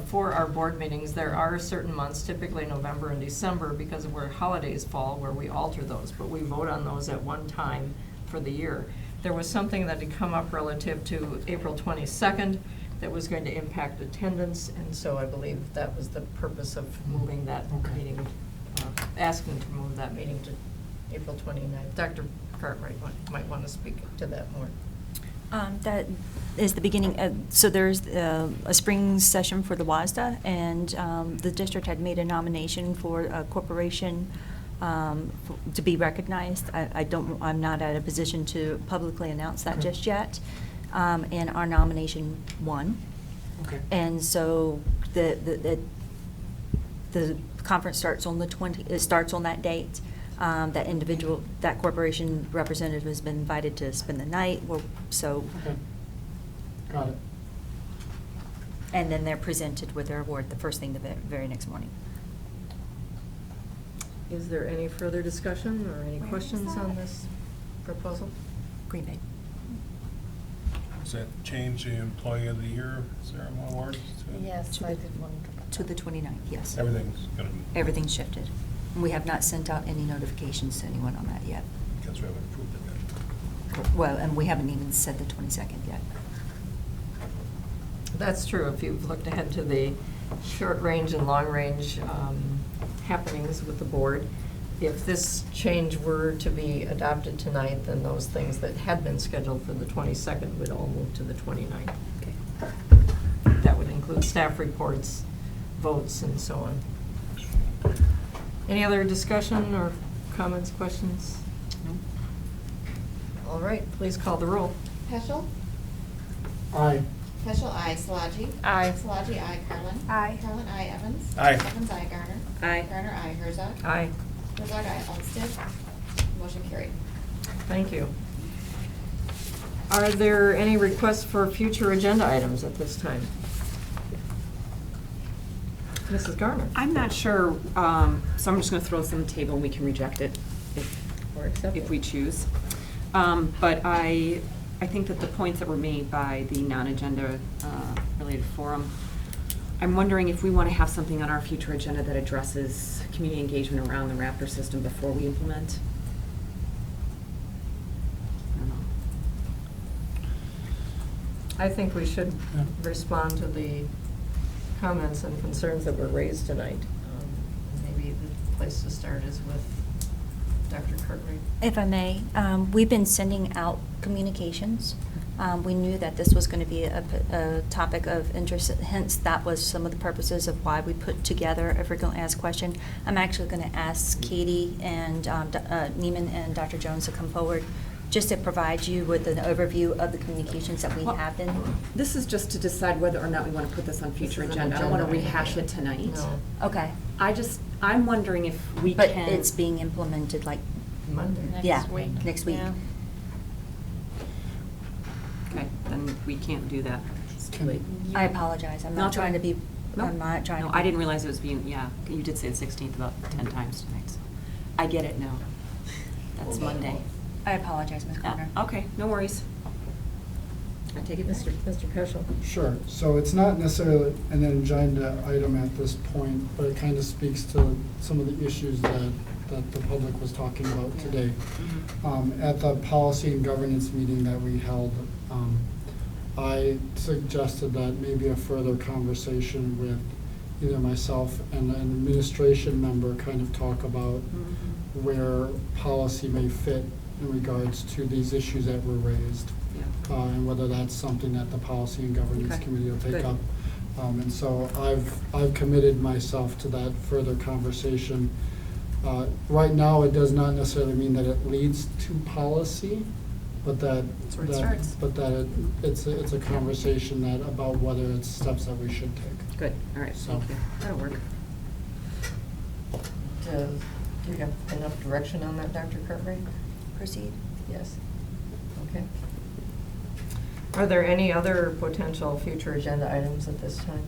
for our board meetings, there are certain months, typically November and December, because of where holidays fall, where we alter those, but we vote on those at one time for the year. There was something that had come up relative to April 22nd that was going to impact attendance, and so I believe that was the purpose of moving that meeting, asking to move that meeting to April 29th. Dr. Cartwright might want to speak to that more. That is the beginning, so there's a spring session for the WASDA, and the district had made a nomination for a corporation to be recognized. I'm not at a position to publicly announce that just yet, and our nomination won. Okay. And so the conference starts on the 20th. It starts on that date. That corporation representative has been invited to spend the night, so, Okay. Got it. and then they're presented with their award the first thing the very next morning. Is there any further discussion or any Where questions is that? on this proposal? Green Bay. Does that change the Employee of the Year ceremony awards? to- Yes, I did wonder. To the 29th, yes. Everything's gonna, Everything's shifted. We have not sent out any notifications to anyone on that yet. because we haven't approved it yet. Well, and we haven't even said the 22nd yet. That's true, if you've looked ahead to the short-range and long-range happenings with the board. If this change were to be adopted tonight, then those things that had been scheduled for the 22nd would all move to the 29th. Okay. That would include staff reports, votes, and so on. Any other discussion or comments, questions? No. All right, please call the roll. Peschel? Aye. Peschel, aye. Szilagyi? Aye. Szilagyi, aye. Carlin? Aye. Carlin, aye. Evans? Aye. Evans, aye. Garner? Aye. Garner, aye. Herzog? Aye. Herzog, aye. Olmsted? Motion carried. Thank you. Are there any requests for future agenda items at this time? Mrs. Garner? I'm not sure, so I'm just gonna throw this on the table and we can reject it Or accept if it? we choose. But I think that the points that were made by the non-agenda related forum, I'm wondering if we want to have something on our future agenda that addresses community engagement around the Raptor system before we implement. I don't know. I think we should Yeah. respond to the comments and concerns that were raised tonight. Maybe the place to start is with Dr. Cartwright. If I may, we've been sending out communications. We knew that this was going to be a topic of interest, hence that was some of the purposes of why we put together a frequently asked question. I'm actually going to ask Katie and Neiman and Dr. Jones to come forward just to provide you with an overview of the communications that we Well, have been. This is just to decide whether or not we want to put this on future This is an agenda. I don't want to agenda rehash item. it tonight. No. Okay. I'm wondering if we But can. it's being implemented like, Monday. yeah, next week. Yeah. Okay, then we can't do that. It's too late. I apologize. I'm No, not it's trying to okay. be, No. I'm not trying to No, be. I didn't realize it was being, yeah, you did say the 16th about 10 times tonight, so. I get it now. That's Monday. I apologize, Ms. Yeah, Garner. okay, no worries. I take it, Mr. Peschel. Sure. So it's not necessarily an agenda item at this point, but it kind of speaks to some of the issues that the public was talking about today. At the policy and governance meeting that we held, I suggested that maybe a further conversation with either myself and an administration member kind of talk about where policy may fit in regards to these issues that were raised. Yeah. And whether that's something that the Policy and Governance Okay. Committee will take Good. up. And so I've committed myself to that further conversation. Right now, it does not necessarily mean that it leads to policy, but that. That's where it starts. But that it's a conversation that, about whether it's steps that we should take. Good, all right, So- thank you. That'll work. Do you have enough direction on that, Dr. Cartwright? Proceed. Yes. Okay. Are there any other potential future agenda items at this time?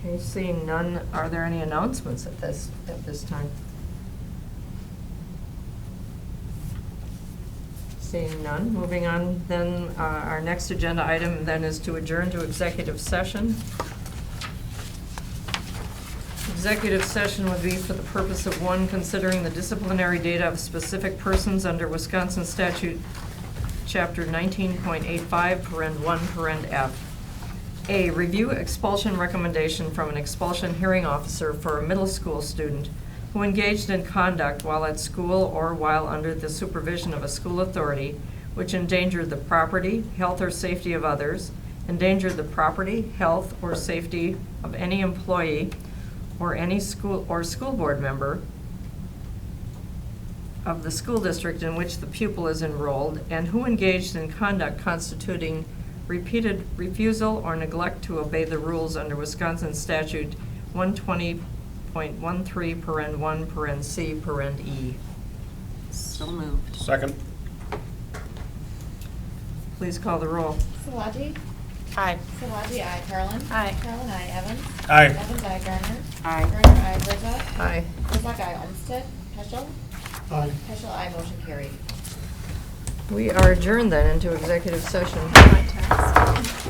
Okay, seeing none, are there any announcements at this time? Seeing none, moving on, then our next agenda item then is to adjourn to executive session. Executive session would be for the purpose of, one, considering the disciplinary data of specific persons under Wisconsin Statute, Chapter 19.85, parent 1, parent F. A, review expulsion recommendation from an expulsion hearing officer for a middle school student who engaged in conduct while at school or while under the supervision of a school authority which endangered the property, health, or safety of others, endangered the property, health, or safety of any employee or any school or school board member of the school district in which the pupil is enrolled, and who engaged in conduct constituting repeated refusal or neglect to obey the rules under Wisconsin Statute 120.05, 6.13, paren 1, paren C, paren E. So moved. Second. Please call the roll. Szilagyi. Aye. Szilagyi, aye. Carlin. Aye. Carlin, aye. Evans. Aye. Evans, aye. Garner. Aye. Garner, aye. Herzog. Aye. Herzog, aye. Olmsted. Peschel. Aye. Peschel, aye. Motion carried. We are adjourned then into executive session. My task.